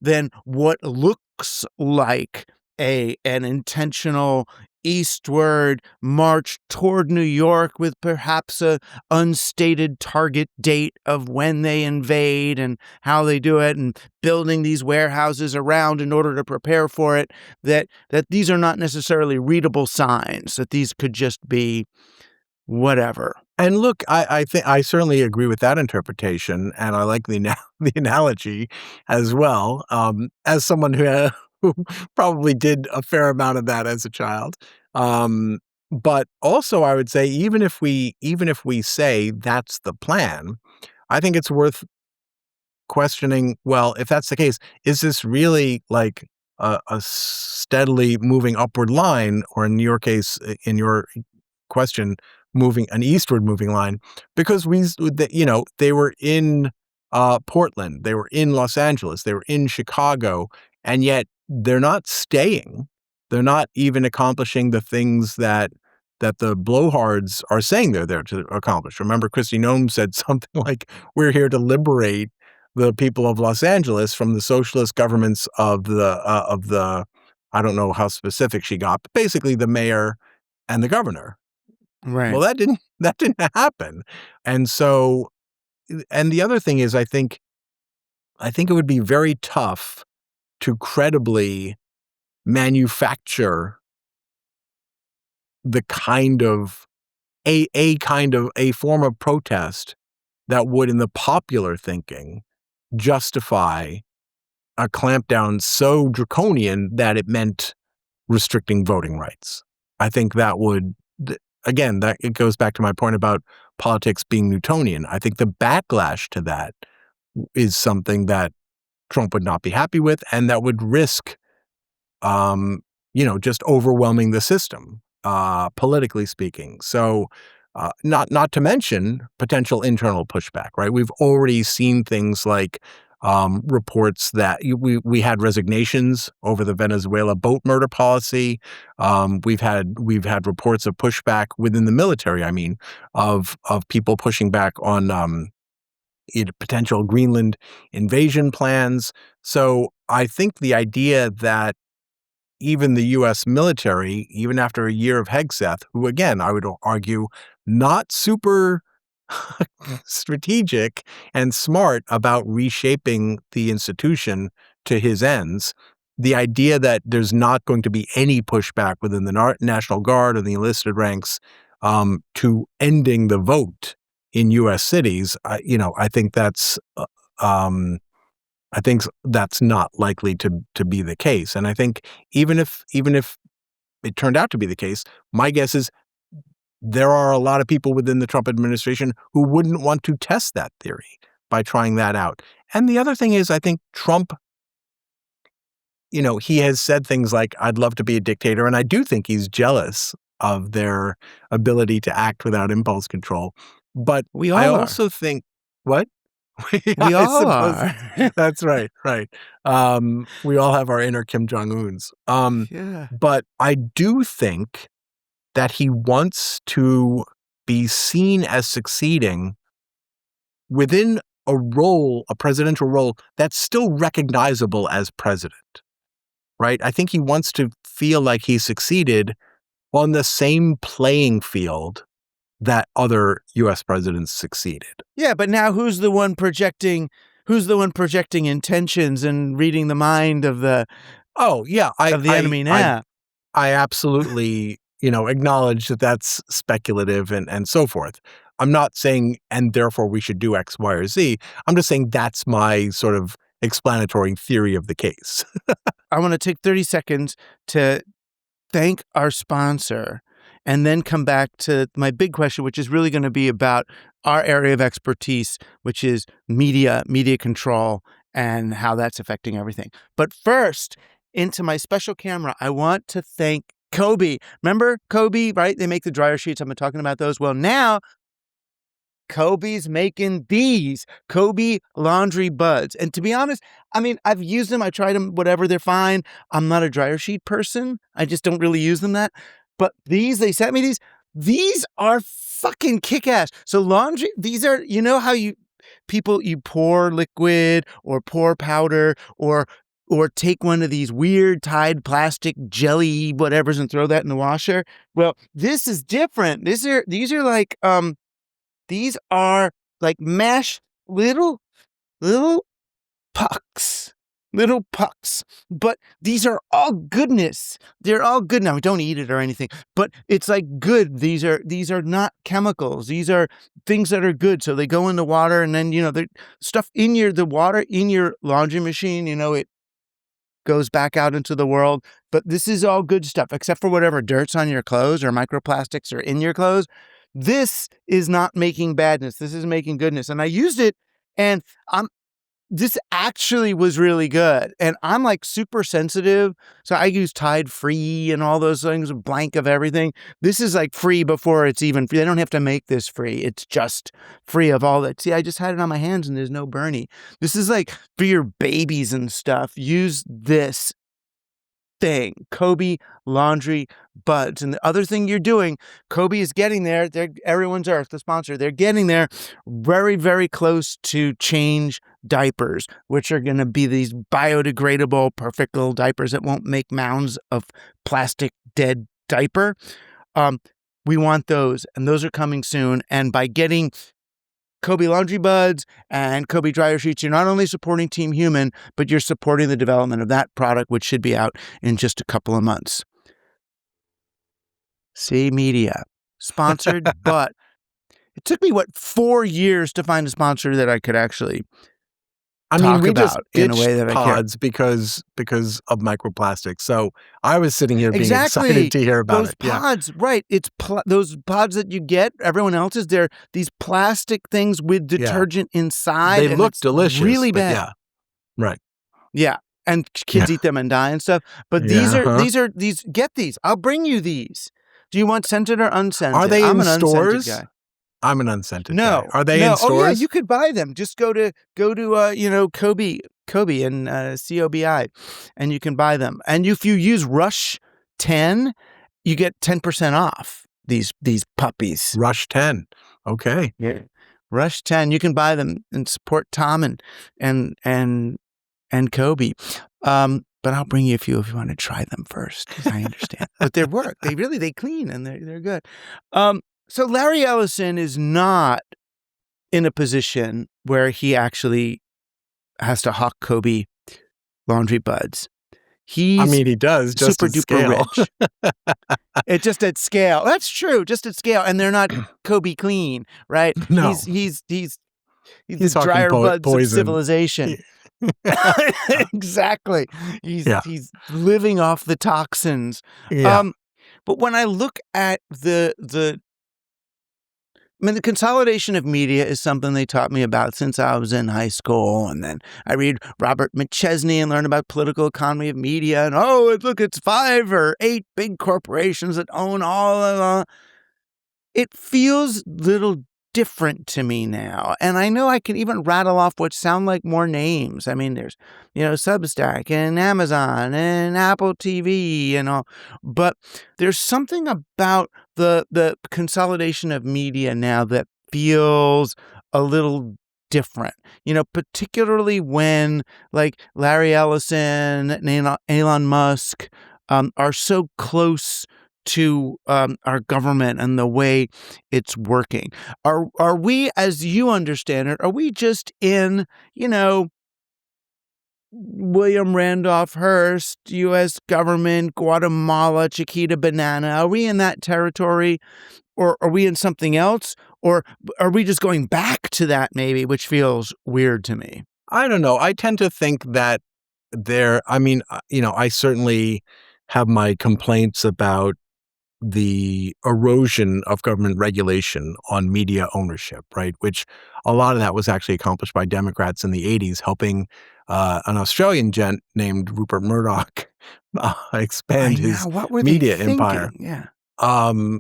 then what looks like an intentional eastward march toward New York with perhaps a unstated target date of when they invade and how they do it, and building these warehouses around in order to prepare for it, that these are not necessarily readable signs, that these could just be whatever. And look, I think I certainly agree with that interpretation, and I like the analogy as well. As someone who probably did a fair amount of that as a child, but also I would say even if we say that's the plan, I think it's worth questioning. Well, if that's the case, is this really like a steadily moving upward line, or in your case, in your question, moving an eastward moving line, because they were in Portland, they were in Los Angeles, they were in Chicago, and yet they're not staying. They're not even accomplishing the things that the blowhards are saying they're there to accomplish. Remember, Kristi Noem said something like, "We're here to liberate the people of Los Angeles from the socialist governments of the." I don't know how specific she got, but basically the mayor and the governor. Well, Right. that didn't happen. And so and the other thing is I think it would be very tough to credibly manufacture the kind of a form of protest that would, in the popular thinking, justify a clampdown so draconian that it meant restricting voting rights. I think that would, again, that it goes back to my point about politics being Newtonian. I think the backlash to that is something that Trump would not be happy with, and that would risk, um, just overwhelming the system, politically speaking. So, not to mention potential internal pushback, right? We've already seen things like reports that we had resignations over the Venezuela boat murder policy. We've had reports of pushback within the military. I mean, of people pushing back on potential Greenland invasion plans. So I think the idea that even the U.S. military, even after a year of Hegseth, who again I would argue not super strategic and smart about reshaping the institution to his ends, the idea that there's not going to be any pushback within the National Guard or the enlisted ranks to ending the vote in U.S. cities, I think um, that's not likely to be the case. And I think even if it turned out to be the case, my guess is there are a lot of people within the Trump administration who wouldn't want to test that theory by trying that out. And the other thing is, I think Trump he has said things like, I'd love to be a dictator. And I do think he's jealous of their ability to act without impulse control. But We I all are. also think, what? We I all suppose are. that's right. Right. We all have our inner Kim Jong-uns. Yeah. But I do think that he wants to be seen as succeeding within a presidential role that's still recognizable as president, right? I think he wants to feel like he succeeded on the same playing field that other U.S. presidents succeeded. Yeah, but now who's the one projecting intentions and reading the mind of the enemy now? I absolutely, acknowledge that that's speculative and so forth. I'm not saying, and therefore we should do X, Y, or Z. I'm just saying that's my sort of explanatory theory of the case. I want to take 30 seconds to thank our sponsor and then come back to my big question, which is really going to be about our area of expertise, which is media control and how that's affecting everything. But first, into my special camera, I want to thank Kobe. Remember Kobe, right? They make the dryer sheets. I've been talking about those. Well, now Kobe's making these Kobe laundry buds. And to be honest, I mean, I've used them. I tried them, whatever, they're fine. I'm not a dryer sheet person. I just don't really use them that. But they sent me these are fucking kick-ass. So laundry, these are, how you pour liquid or pour powder or take one of these weird Tide plastic jelly whatevers and throw that in the washer. Well, this is different. These are like these are like mashed little pucks. Little pucks. But these are all goodness. They're all good. Now, don't eat it or anything, but it's like good. These are not chemicals. These are things that are good. So they go in the water and then, the stuff in the water in your laundry machine, it goes back out into the world. But this is all good stuff, except for whatever dirt's on your clothes or microplastics are in your clothes. This is not making badness. This is making goodness. And I used it and this actually was really good. And I'm like super sensitive. So I use Tide Free and all those things, blank of everything. This is like free before it's even free. They don't have to make this free. It's just free of all that. See, I just had it on my hands and there's no Bernie. This is like for your babies and stuff. Use this thing, Kobe laundry buds. And the other thing you're doing, Kobe is getting there. Everyone's Earth, the sponsor. They're getting there very, very close to change diapers, which are going to be these biodegradable, perfect little diapers that won't make mounds of plastic dead diaper. We want those, and those are coming soon. And by getting Kobe laundry buds and Kobe dryer sheets, you're not only supporting Team Human, but you're supporting the development of that product, which should be out in just a couple of months. See, media sponsored, but it took me 4 years to find a sponsor that I could actually we just in a way that pods because of microplastics. So I was sitting here being excited to hear about those pods, right? It's those pods that you get. Everyone else's, they're these plastic things with detergent inside. They look delicious, really bad. Yeah, right. Yeah, and kids eat them and die and stuff. But these. Get these. I'll bring you these. Do you want scented or unscented? Are they I'm in an stores? Unscented guy. I'm an unscented guy. Are they in stores? Oh yeah, you could buy them. Just go to Kobe and COBI, and you can buy them. And if you use Rush 10, you get 10% off these puppies. Rush 10. Okay. Yeah. Rush 10. You can buy them and support Tom and Kobe. But I'll bring you a few if you want to try them first, because I understand. But they work. They clean and they're good. So Larry Ellison is not in a position where he actually has to hawk Kobe laundry buds. He does, just super at duper scale. rich. It's just at scale. That's true, just at scale. And they're not Kobe clean, right? No. He's the dryer buds of civilization. Exactly. He's living off the toxins. Yeah. But when I look at the I mean, the consolidation of media is something they taught me about since I was in high school. And then I read Robert McChesney and learn about political economy of media. And look, it's 5 or 8 big corporations that own all of it. Feels little different to me now. And I know I can even rattle off what sound like more names. I mean, there's, Substack and Amazon and Apple TV and all. But there's something about the consolidation of media now that feels a little different, particularly when like Larry Ellison and Elon Musk are so close to our government and the way it's working. Are we, as you understand it, are we just in, William Randolph Hearst, U.S. government, Guatemala, Chiquita Banana? Are we in that territory, or are we in something else? Or are we just going back to that maybe, which feels weird to me? I don't know. I tend to think that I certainly have my complaints about the erosion of government regulation on media ownership, right? Which a lot of that was actually accomplished by Democrats in the 80s, helping an Australian gent named Rupert Murdoch I expand know. his What were they media empire. thinking? Yeah.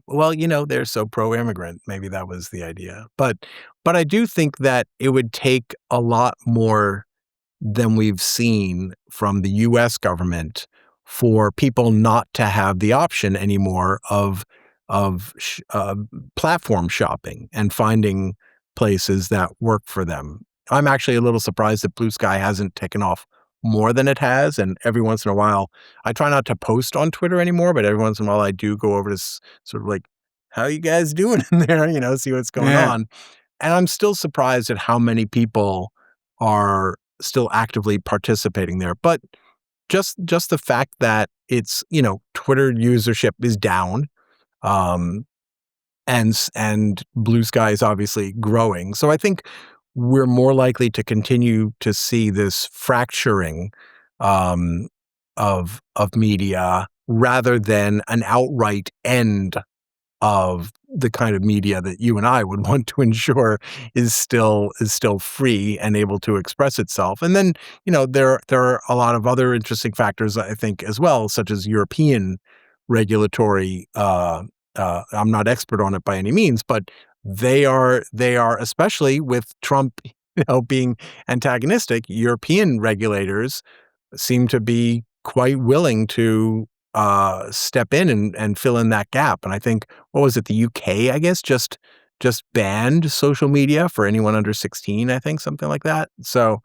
Well, they're so pro-immigrant. Maybe that was the idea. But I do think that it would take a lot more than we've seen from the U.S. government for people not to have the option anymore of platform shopping and finding places that work for them. I'm actually a little surprised that Blue Sky hasn't taken off more than it has. And every once in a while, I try not to post on Twitter anymore, but every once in a while I do go over to sort of like, how you guys doing in there? See what's going Yeah. on. And I'm still surprised at how many people are still actively participating there. But just the fact that it's, Twitter usership is down, and Blue Sky is obviously growing. So I think we're more likely to continue to see this fracturing of media rather than an outright end of the kind of media that you and I would want to ensure is still free and able to express itself. And then, there are a lot of other interesting factors, I think, as well, such as European regulatory. I'm not expert on it by any means, but they are especially with Trump, being antagonistic. European regulators seem to be quite willing to step in and fill in that gap. And I think, what was it, the UK, I guess, just banned social media for anyone under 16, I think, something like that. So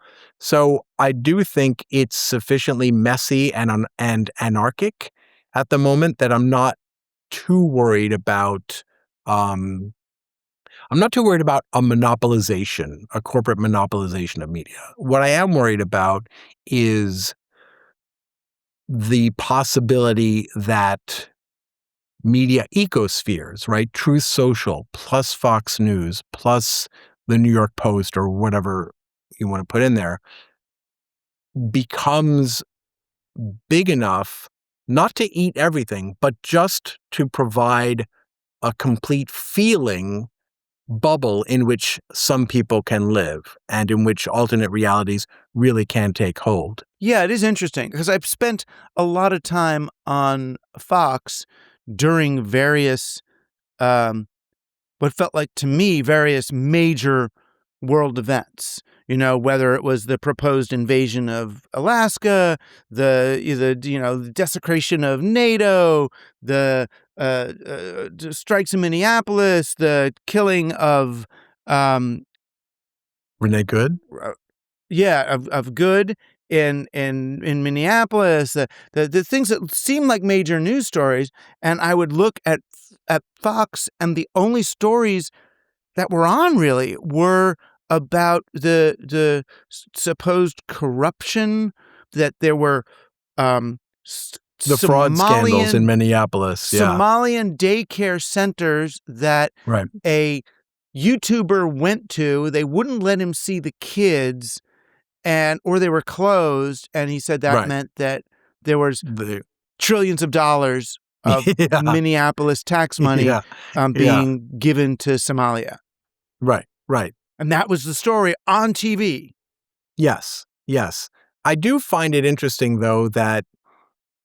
I do think it's sufficiently messy and anarchic at the moment that I'm not too worried about a monopolization, a corporate monopolization of media. What I am worried about is the possibility that media ecospheres, right? Truth Social plus Fox News plus the New York Post or whatever you want to put in there becomes big enough not to eat everything, but just to provide a complete feeling bubble in which some people can live and in which alternate realities really can take hold. Yeah, it is interesting because I've spent a lot of time on Fox during various, what felt like to me, various major world events. Whether it was the proposed invasion of Alaska, the desecration of NATO, the strikes in Minneapolis, the killing of Renee Good? of Good in Minneapolis, the things that seem like major news stories, and I would look at Fox, and the only stories that were on really were about the supposed corruption, that there were The fraud scandals in Minneapolis. Yeah. Somalian daycare centers that Right. a YouTuber went to. They wouldn't let him see the kids, or they were closed. And he said that Right. meant that there was trillions of dollars of Yeah. Minneapolis tax money Yeah. being given to Somalia. Right, right. And that was the story on TV. Yes, yes. I do find it interesting, though, that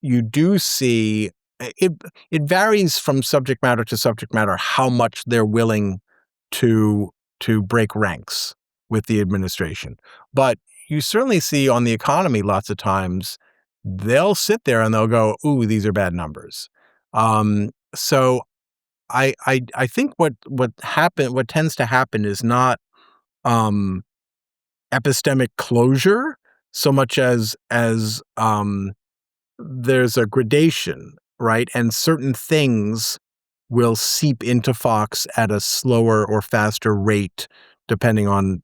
you do see it. It varies from subject matter to subject matter how much they're willing to break ranks with the administration. But you certainly see on the economy lots of times they'll sit there and they'll go, "Ooh, these are bad numbers." So I think what tends to happen is not um, epistemic closure so much as there's a gradation, right? And certain things will seep into Fox at a slower or faster rate, depending on,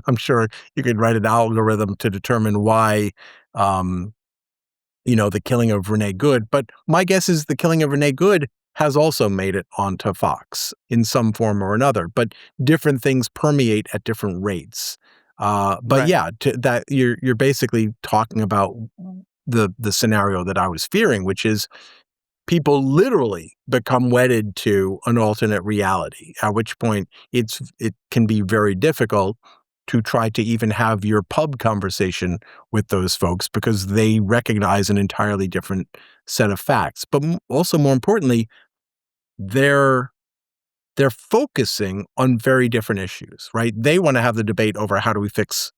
I'm sure you could write an algorithm to determine why, um, the killing of Renee Good. But my guess is the killing of Renee Good has also made it onto Fox in some form or another, but different things permeate at different rates. But Right. yeah, that you're basically talking about the scenario that I was fearing, which is people literally become wedded to an alternate reality, at which point it can be very difficult to try to even have your pub conversation with those folks because they recognize an entirely different set of facts. But also more importantly, they're focusing on very different issues, right? They want to have the debate over how do we fix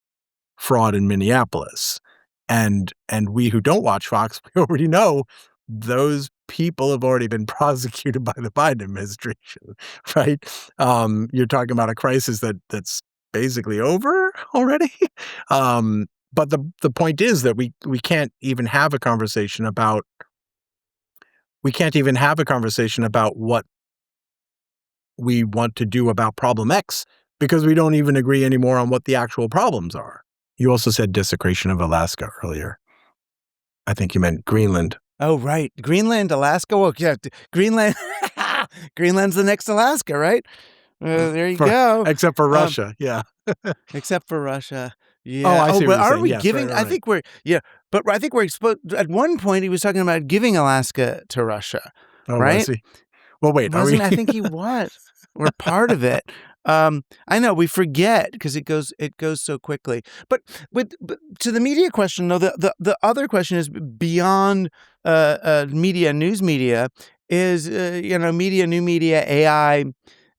fraud in Minneapolis. And we who don't watch Fox, we already know those people have already been prosecuted by the Biden administration, right? You're talking about a crisis that's basically over already. But the point is that we can't even have a conversation about what we want to do about problem X because we don't even agree anymore on what the actual problems are. You also said desecration of Alaska earlier. I think you meant Greenland. Oh, right. Greenland, Alaska. Well, yeah, Greenland. Greenland's the next Alaska, right? There you go. Except for Um, Russia. Yeah. except for Russia. Oh, Yeah. I Oh, see what but you're are saying. we Yes. giving? Right. I Right. think we're, yeah, but I think we're exposed. At one point, he was talking about giving Alaska to Russia, Oh, was right? he? Well, wait. Are we? Wasn't I think he was. We're part of it. I know we forget because it goes so quickly. But to the media question, though, the other question is beyond media, news media is media, new media, AI.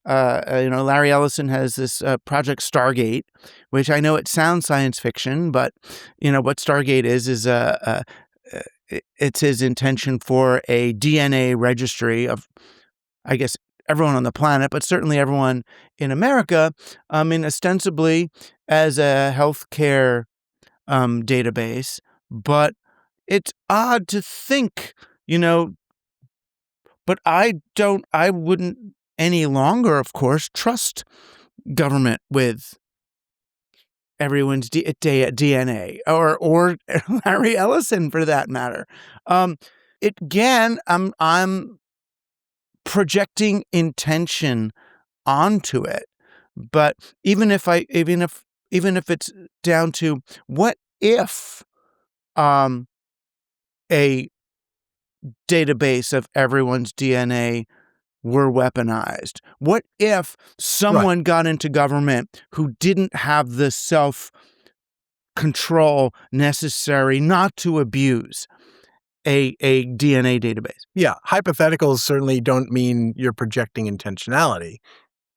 Larry Ellison has this project Stargate, which I know it sounds science fiction, but what Stargate is it's his intention for a DNA registry of, I guess, everyone on the planet, but certainly everyone in America, ostensibly as a healthcare database. But it's odd to think, you know, but I wouldn't any longer, of course, trust government with everyone's DNA or Larry Ellison for that matter. Um, again, I'm projecting intention onto it. But even if it's down to what if um a database of everyone's DNA were weaponized? What if Right. someone got into government who didn't have the self control necessary not to abuse a DNA database? Yeah. Hypotheticals certainly don't mean you're projecting intentionality.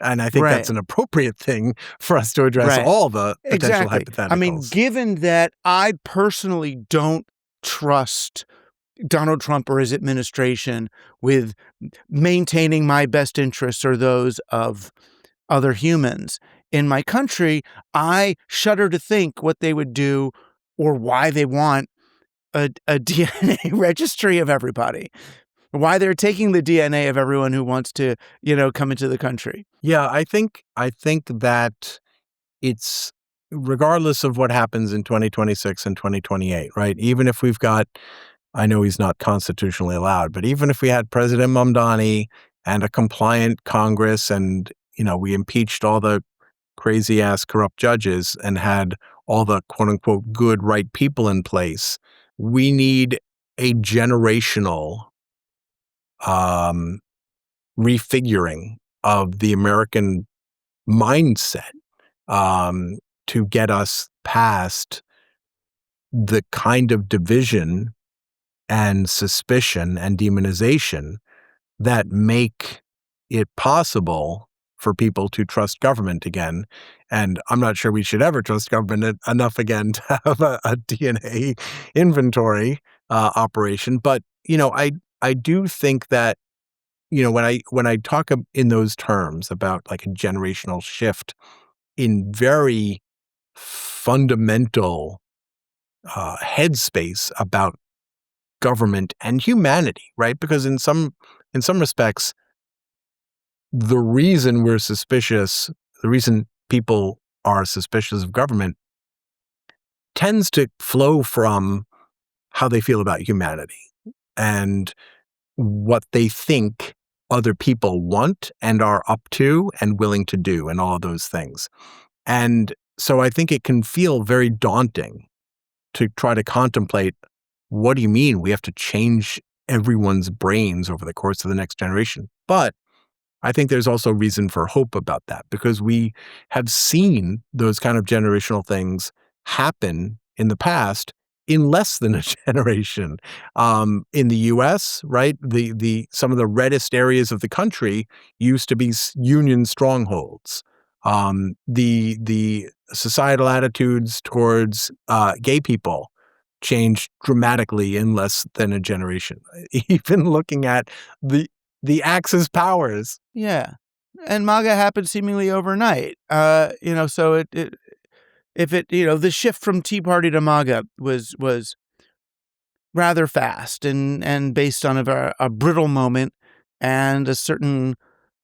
And I think Right. that's an appropriate thing for us to address Right. all the potential Exactly. I mean, hypotheticals. given that I personally don't trust Donald Trump or his administration with maintaining my best interests or those of other humans in my country, I shudder to think what they would do or why they want a DNA registry of everybody, why they're taking the DNA of everyone who wants to, come into the country. Yeah, I think that it's regardless of what happens in 2026 and 2028, right? Even if we've got I know he's not constitutionally allowed, but even if we had President Mamdani and a compliant Congress and, we impeached all the crazy ass corrupt judges and had all the quote unquote good right people in place, we need a generational um, refiguring of the American mindset to get us past the kind of division and suspicion and demonization that make it possible for people to trust government again. And I'm not sure we should ever trust government enough again to have a DNA inventory operation. But, I do think that, when I talk in those terms about like a generational shift in very fundamental headspace about government and humanity, right? Because in some respects, the reason the reason people are suspicious of government tends to flow from how they feel about humanity and what they think other people want and are up to and willing to do and all of those things. And so I think it can feel very daunting to try to contemplate, what do you mean we have to change everyone's brains over the course of the next generation? But I think there's also reason for hope about that, because we have seen those kind of generational things happen in the past in less than a generation. In the U.S., right, some of the reddest areas of the country used to be Union strongholds. The societal attitudes towards gay people changed dramatically in less than a generation. Even looking at the Axis powers. Yeah. And MAGA happened seemingly overnight. So the shift from Tea Party to MAGA was rather fast and based on a brittle moment and a certain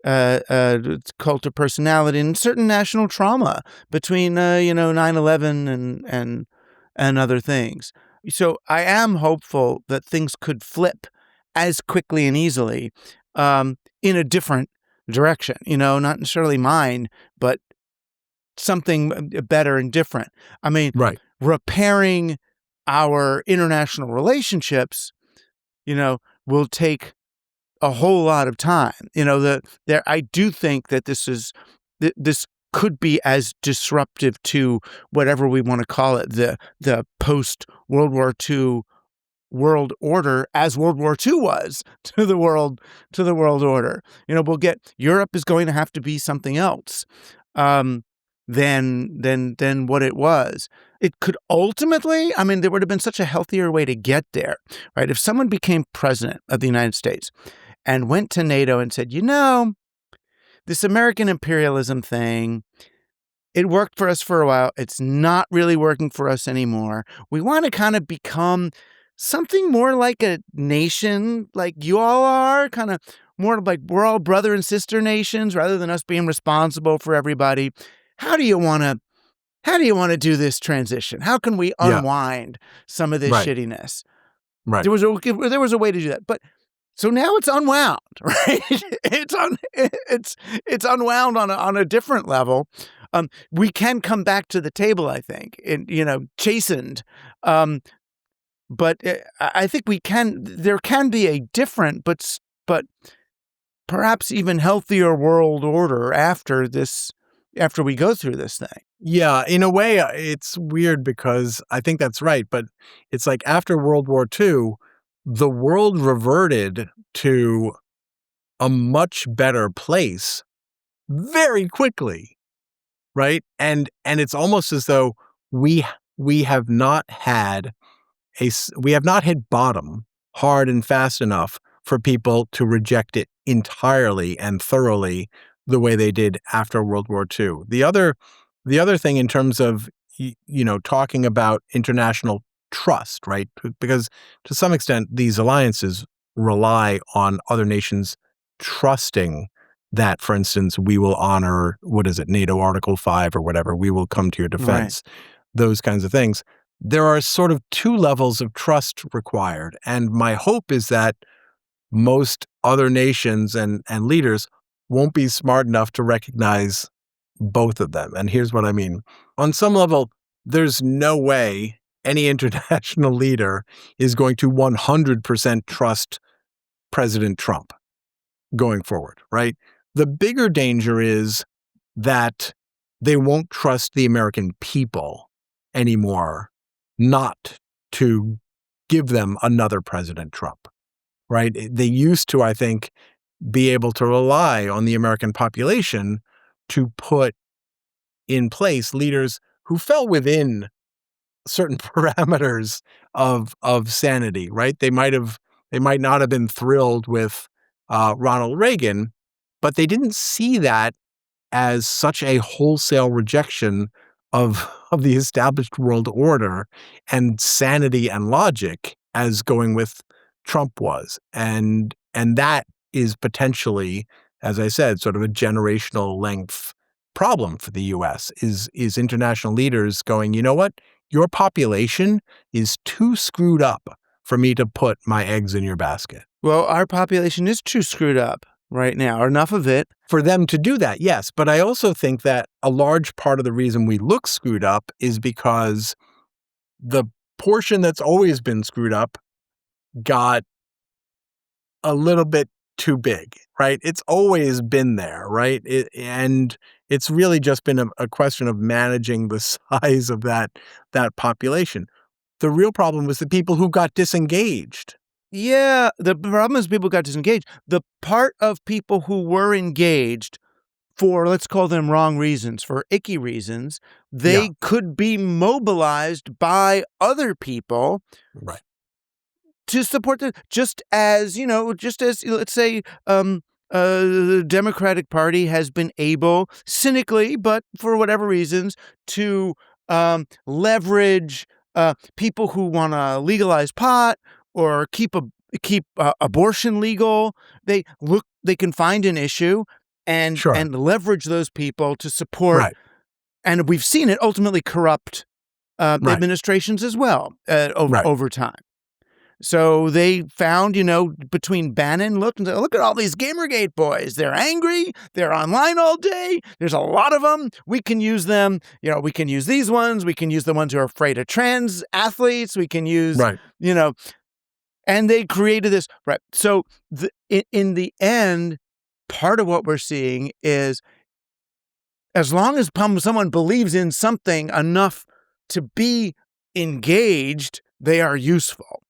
cult of personality and certain national trauma between 9/11 and other things. So I am hopeful that things could flip as quickly and easily in a different direction. Not necessarily mine, but something better and different. I mean, Right. repairing our international relationships, will take a whole lot of time. I do think that this could be as disruptive to whatever we want to call it, the post World War II world order as World War II was to the world order. Europe is going to have to be something else than what it was. It could ultimately, there would have been such a healthier way to get there, right? If someone became president of the United States and went to NATO and said, this American imperialism thing, it worked for us for a while. It's not really working for us anymore. We want to kind of become something more like a nation, like you all are, kind of more like we're all brother and sister nations rather than us being responsible for everybody. How do you want to do this transition? How can we unwind some of this shittiness? Right. There was a way to do that, but so now it's unwound, right? It's unwound on a different level. We can come back to the table, I think, chastened. But I think there can be a different, but perhaps even healthier world order after we go through this thing. Yeah, in a way, it's weird because I think that's right. But it's like after World War II, the world reverted to a much better place very quickly, right? And it's almost as though we have not hit bottom hard and fast enough for people to reject it entirely and thoroughly the way they did after World War II. The other thing in terms of talking about international trust, right? Because to some extent these alliances rely on other nations trusting that, for instance, we will honor, NATO Article 5 or whatever, we will come to your defense, those kinds of things. There are sort of two levels of trust required. And my hope is that most other nations and leaders won't be smart enough to recognize both of them. And here's what I mean. On some level, there's no way any international leader is going to 100% trust President Trump going forward, right? The bigger danger is that they won't trust the American people anymore not to give them another President Trump, right? They used to, I think, be able to rely on the American population to put in place leaders who fell within certain parameters of sanity, right? They might not have been thrilled with Ronald Reagan, but they didn't see that as such a wholesale rejection of the established world order and sanity and logic as going with Trump was. And that is potentially, as I said, sort of a generational length problem for the US is international leaders going, you know what? Your population is too screwed up for me to put my eggs in your basket. Well, our population is too screwed up right now, or enough of it. For them to do that, yes. But I also think that a large part of the reason we look screwed up is because the portion that's always been screwed up got a little bit too big, right? It's always been there, right? And it's really just been a question of managing the size of that population. The real problem was the people who got disengaged. Yeah, the problem is people got disengaged. The part of people who were engaged for, let's call them wrong reasons, for icky reasons, they Yeah. could be mobilized by other people Right. to support just as, let's say, the Democratic Party has been able, cynically, but for whatever reasons, to leverage people who want to legalize pot or keep abortion legal. They can find an issue and Sure. leverage those people to support. Right. And we've seen it ultimately corrupt Right. administrations as well Right. over time. So they found, between Bannon, look at all these Gamergate boys. They're angry. They're online all day. There's a lot of them. We can use them. We can use these ones. We can use the ones who are afraid of trans athletes. We can use, Right. And they created this. Right. So in the end, part of what we're seeing is as long as someone believes in something enough to be engaged, they are useful.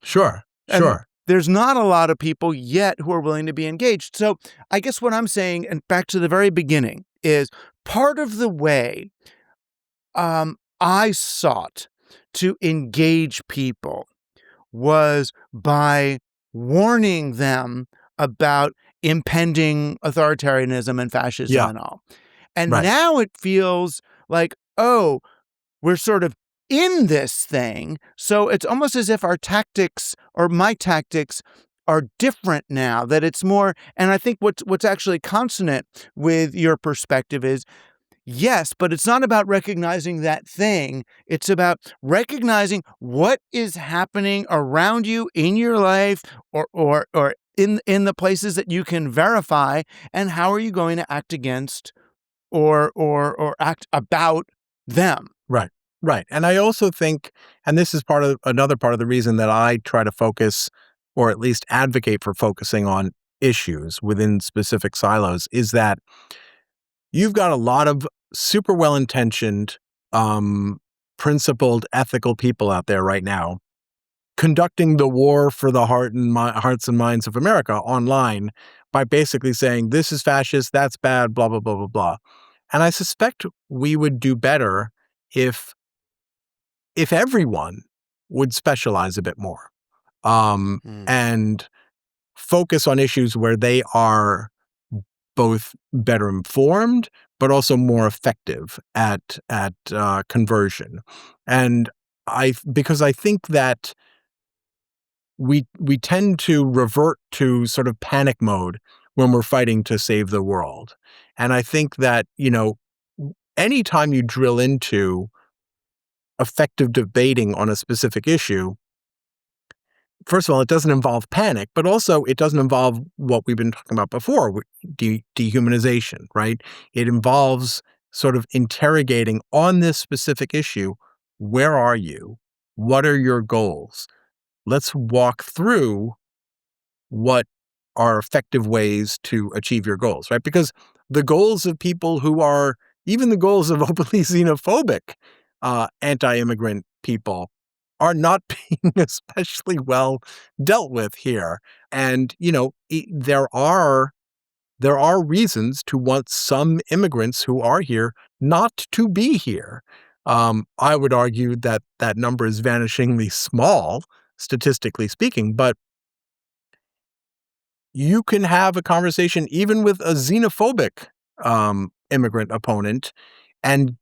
Sure. And Sure. there's not a lot of people yet who are willing to be engaged. So I guess what I'm saying, and back to the very beginning, is part of the way I sought to engage people was by warning them about impending authoritarianism and fascism Yeah. and all. And Right. now it feels like, oh, we're sort of in this thing. So it's almost as if our tactics or my tactics are different now, that it's more. And I think what's actually consonant with your perspective is, yes, but it's not about recognizing that thing. It's about recognizing what is happening around you in your life or in the places that you can verify, and how are you going to act against or act about them. Right. Right. And I also think, and this is another part of the reason that I try to focus, or at least advocate for focusing on issues within specific silos, is that you've got a lot of super well-intentioned, principled, ethical people out there right now conducting the war for the hearts and minds of America online by basically saying, this is fascist, that's bad, blah, blah, blah, blah, blah. And I suspect we would do better if everyone would specialize a bit more, and focus on issues where they are both better informed, but also more effective at conversion. And because I think that we tend to revert to sort of panic mode when we're fighting to save the world. And I think that, anytime you drill into effective debating on a specific issue, first of all, it doesn't involve panic, but also it doesn't involve what we've been talking about before, dehumanization, right? It involves sort of interrogating on this specific issue, where are you? What are your goals? Let's walk through what are effective ways to achieve your goals, right? Because the goals of people who are even the goals of openly xenophobic anti-immigrant people are not being especially well dealt with here. And, there are reasons to want some immigrants who are here not to be here. I would argue that that number is vanishingly small, statistically speaking, but you can have a conversation even with a xenophobic immigrant opponent, and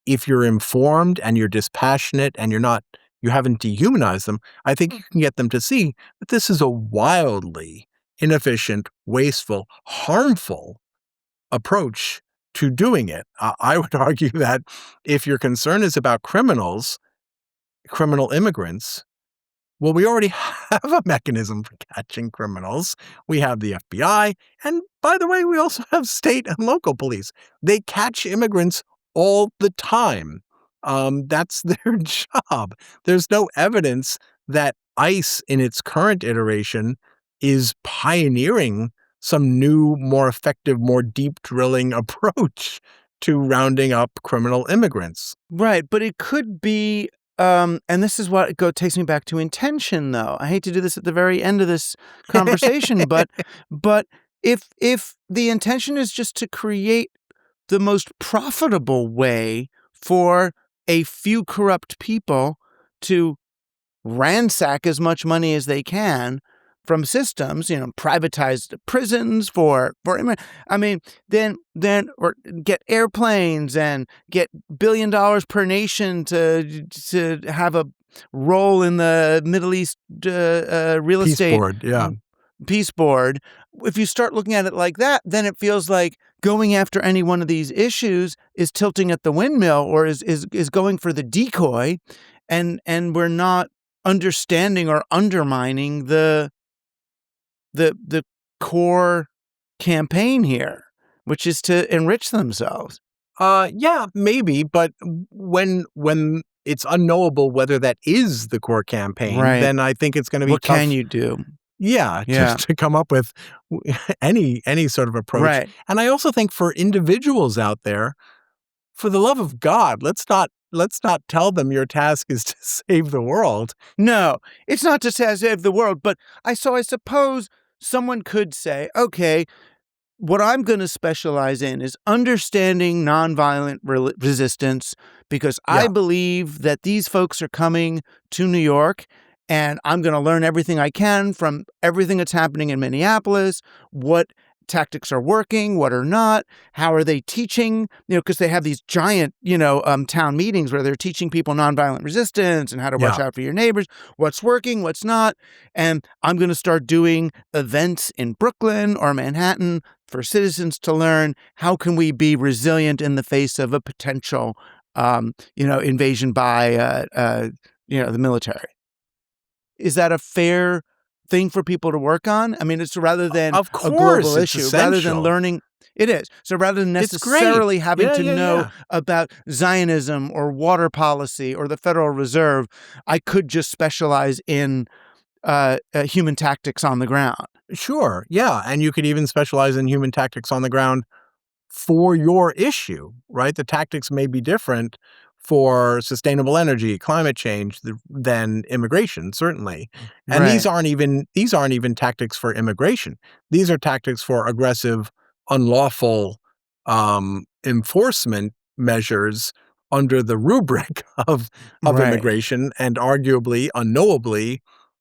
if you're informed and you're dispassionate and you haven't dehumanized them, I think you can get them to see that this is a wildly inefficient, wasteful, harmful approach to doing it. I would argue that if your concern is about criminal immigrants, well, we already have a mechanism for catching criminals. We have the FBI. And by the way, we also have state and local police. They catch immigrants all the time. That's their job. There's no evidence that ICE in its current iteration is pioneering some new, more effective, more deep drilling approach to rounding up criminal immigrants. Right, but it could be, and this is what takes me back to intention, though. I hate to do this at the very end of this conversation, but if the intention is just to create the most profitable way for a few corrupt people to ransack as much money as they can from systems, privatized prisons I mean, then or get airplanes and get $1 billion per nation to have a role in the Middle East real Peace estate board, yeah. peace board. If you start looking at it like that, then it feels like going after any one of these issues is tilting at the windmill or is going for the decoy, and we're not understanding or undermining the core campaign here, which is to enrich themselves. Yeah, maybe, but when it's unknowable whether that is the core campaign, Right. then I think it's going to be What tough. can you do? Yeah, just to come up with any sort of approach. Right. And I also think for individuals out there, for the love of God, let's not tell them your task is to save the world. No, it's not to save the world, but I suppose someone could say, okay, what I'm going to specialize in is understanding nonviolent resistance, because I Yeah. believe that these folks are coming to New York, and I'm going to learn everything I can from everything that's happening in Minneapolis, what tactics are working, what are not, how are they teaching, because they have these giant, town meetings where they're teaching people nonviolent resistance and how to watch Yeah. out for your neighbors, what's working, what's not. And I'm going to start doing events in Brooklyn or Manhattan for citizens to learn how can we be resilient in the face of a potential, invasion by, the military. Is that a fair thing for people to work on? I mean, it's rather than Of a course, global it's issue, rather than essential. learning. It is. So rather than It's great. necessarily having Yeah, to yeah, know yeah. about Zionism or water policy or the Federal Reserve, I could just specialize in human tactics on the ground. Sure. Yeah. And you could even specialize in human tactics on the ground for your issue, right? The tactics may be different for sustainable energy, climate change than immigration, certainly. And these aren't even tactics for immigration. These are tactics for aggressive, unlawful enforcement measures under the rubric of Right. immigration, and arguably, unknowably,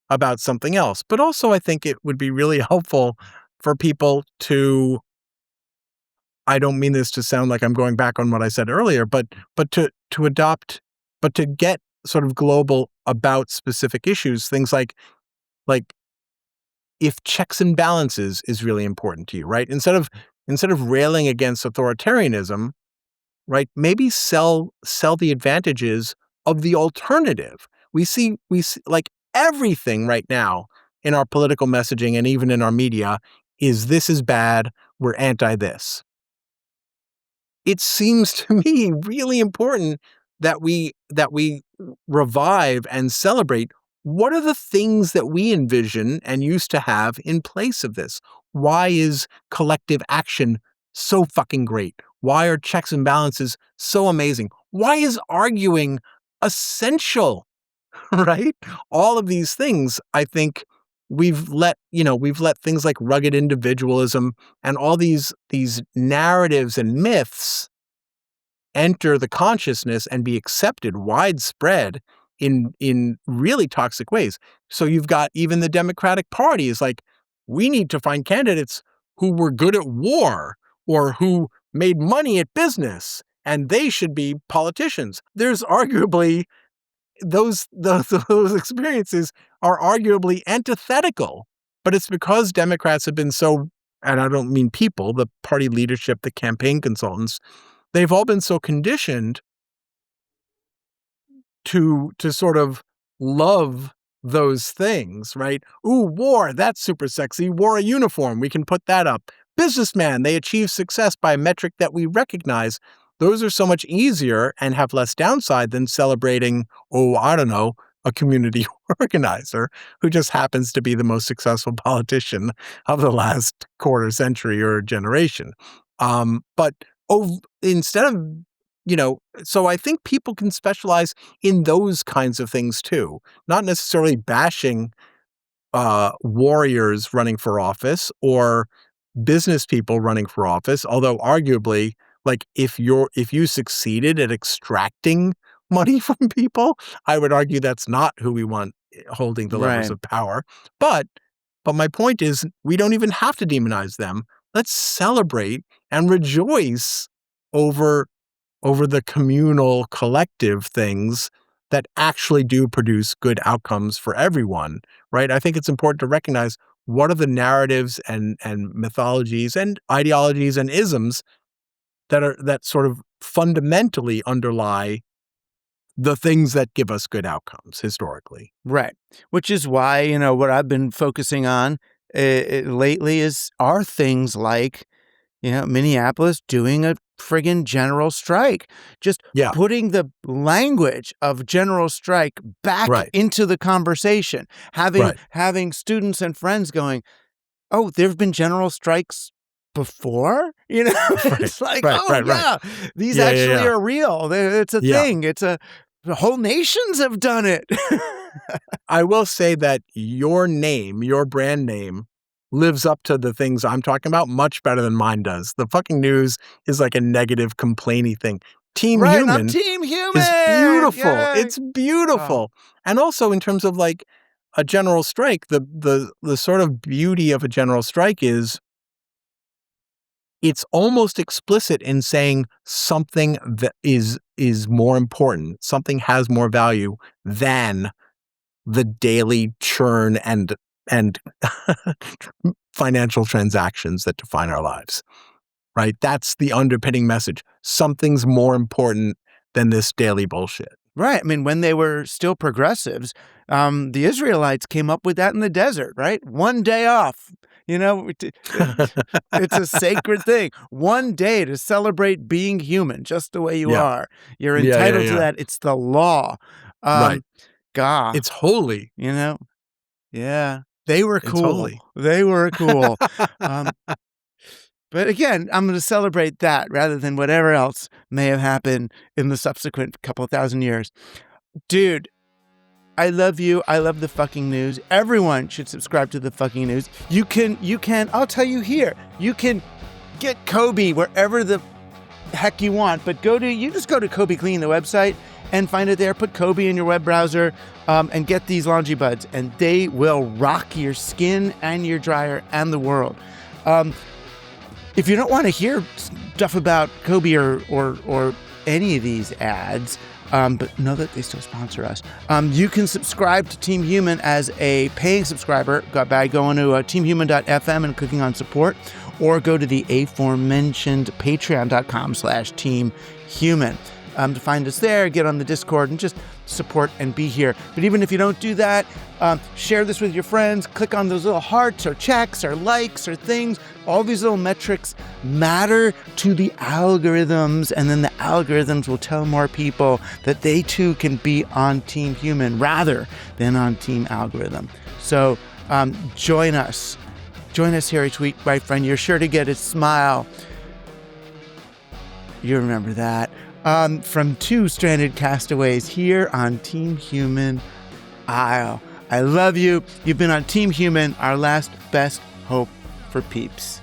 about something else. But also, I think it would be really helpful for people to, I don't mean this to sound like I'm going back on what I said earlier, but to adopt, but to get sort of global about specific issues, things like if checks and balances is really important to you, right? Instead of railing against authoritarianism, right? Maybe sell the advantages of the alternative. We see like everything right now in our political messaging and even in our media is this is bad, we're anti this. It seems to me really important that we revive and celebrate what are the things that we envision and used to have in place of this. Why is collective action so fucking great? Why are checks and balances so amazing? Why is arguing essential? Right? All of these things, I think we've let things like rugged individualism and all these narratives and myths enter the consciousness and be accepted widespread in really toxic ways. So you've got even the Democratic Party is like, we need to find candidates who were good at war or who made money at business, and they should be politicians. There's arguably those experiences are arguably antithetical, but it's because Democrats have been so, and I don't mean people, the party leadership, the campaign consultants, they've all been so conditioned to sort of love those things, right? Ooh, war, that's super sexy. Wore a uniform, we can put that up. Businessman, they achieve success by a metric that we recognize. Those are so much easier and have less downside than celebrating, oh, I don't know, a community organizer who just happens to be the most successful politician of the last quarter century or generation. But instead of, so I think people can specialize in those kinds of things too, not necessarily bashing warriors running for office or business people running for office, although arguably, like if you succeeded at extracting money from people, I would argue that's not who we want holding the levers of power. But my point is, we don't even have to demonize them. Let's celebrate and rejoice over the communal collective things that actually do produce good outcomes for everyone, right? I think it's important to recognize what are the narratives and mythologies and ideologies and isms that sort of fundamentally underlie the things that give us good outcomes historically. Right. Which is why, what I've been focusing on lately are things like, Minneapolis doing a friggin' general strike, just putting the language of general strike back into the conversation, having students and friends going, oh, there have been general strikes before, it's like, these actually are real. It's a thing. The whole nations have done it. I will say that your brand name lives up to the things I'm talking about much better than mine does. The fucking news is like a negative, complainy thing. Team Human is beautiful. Yay. It's beautiful. And also in terms of like a general strike, the sort of beauty of a general strike is it's almost explicit in saying something that is more important, something has more value than the daily churn and financial transactions that define our lives, right? That's the underpinning message. Something's more important than this daily bullshit. Right. I mean, when they were still progressives, the Israelites came up with that in the desert, right? One day off. It's a sacred thing. One day to celebrate being human, just the way you are. You're entitled to that. It's the law. Right. God. It's holy. Yeah. They were cool. Holy. They were cool. But again, I'm going to celebrate that rather than whatever else may have happened in the subsequent couple of thousand years. Dude, I love you. I love the fucking news. Everyone should subscribe to the fucking news. You can, I'll tell you here, you can get Kobe wherever the heck you want, but just go to Kobe Clean, the website, and find it there. Put Kobe in your web browser and get these laundry buds, and they will rock your skin and your dryer and the world. If you don't want to hear stuff about Kobe or any of these ads, but know that they still sponsor us, you can subscribe to Team Human as a paying subscriber by going to teamhuman.fm and clicking on support, or go to the aforementioned patreon.com/teamhuman. To find us there, get on the Discord, and just support and be here. But even if you don't do that, share this with your friends, click on those little hearts or checks or likes or things. All these little metrics matter to the algorithms, and then the algorithms will tell more people that they too can be on Team Human rather than on Team Algorithm. So join us. Join us here each week, my friend. You're sure to get a smile You remember that. From two stranded castaways here on Team Human. I love you. You've been on Team Human, our last best hope for peeps.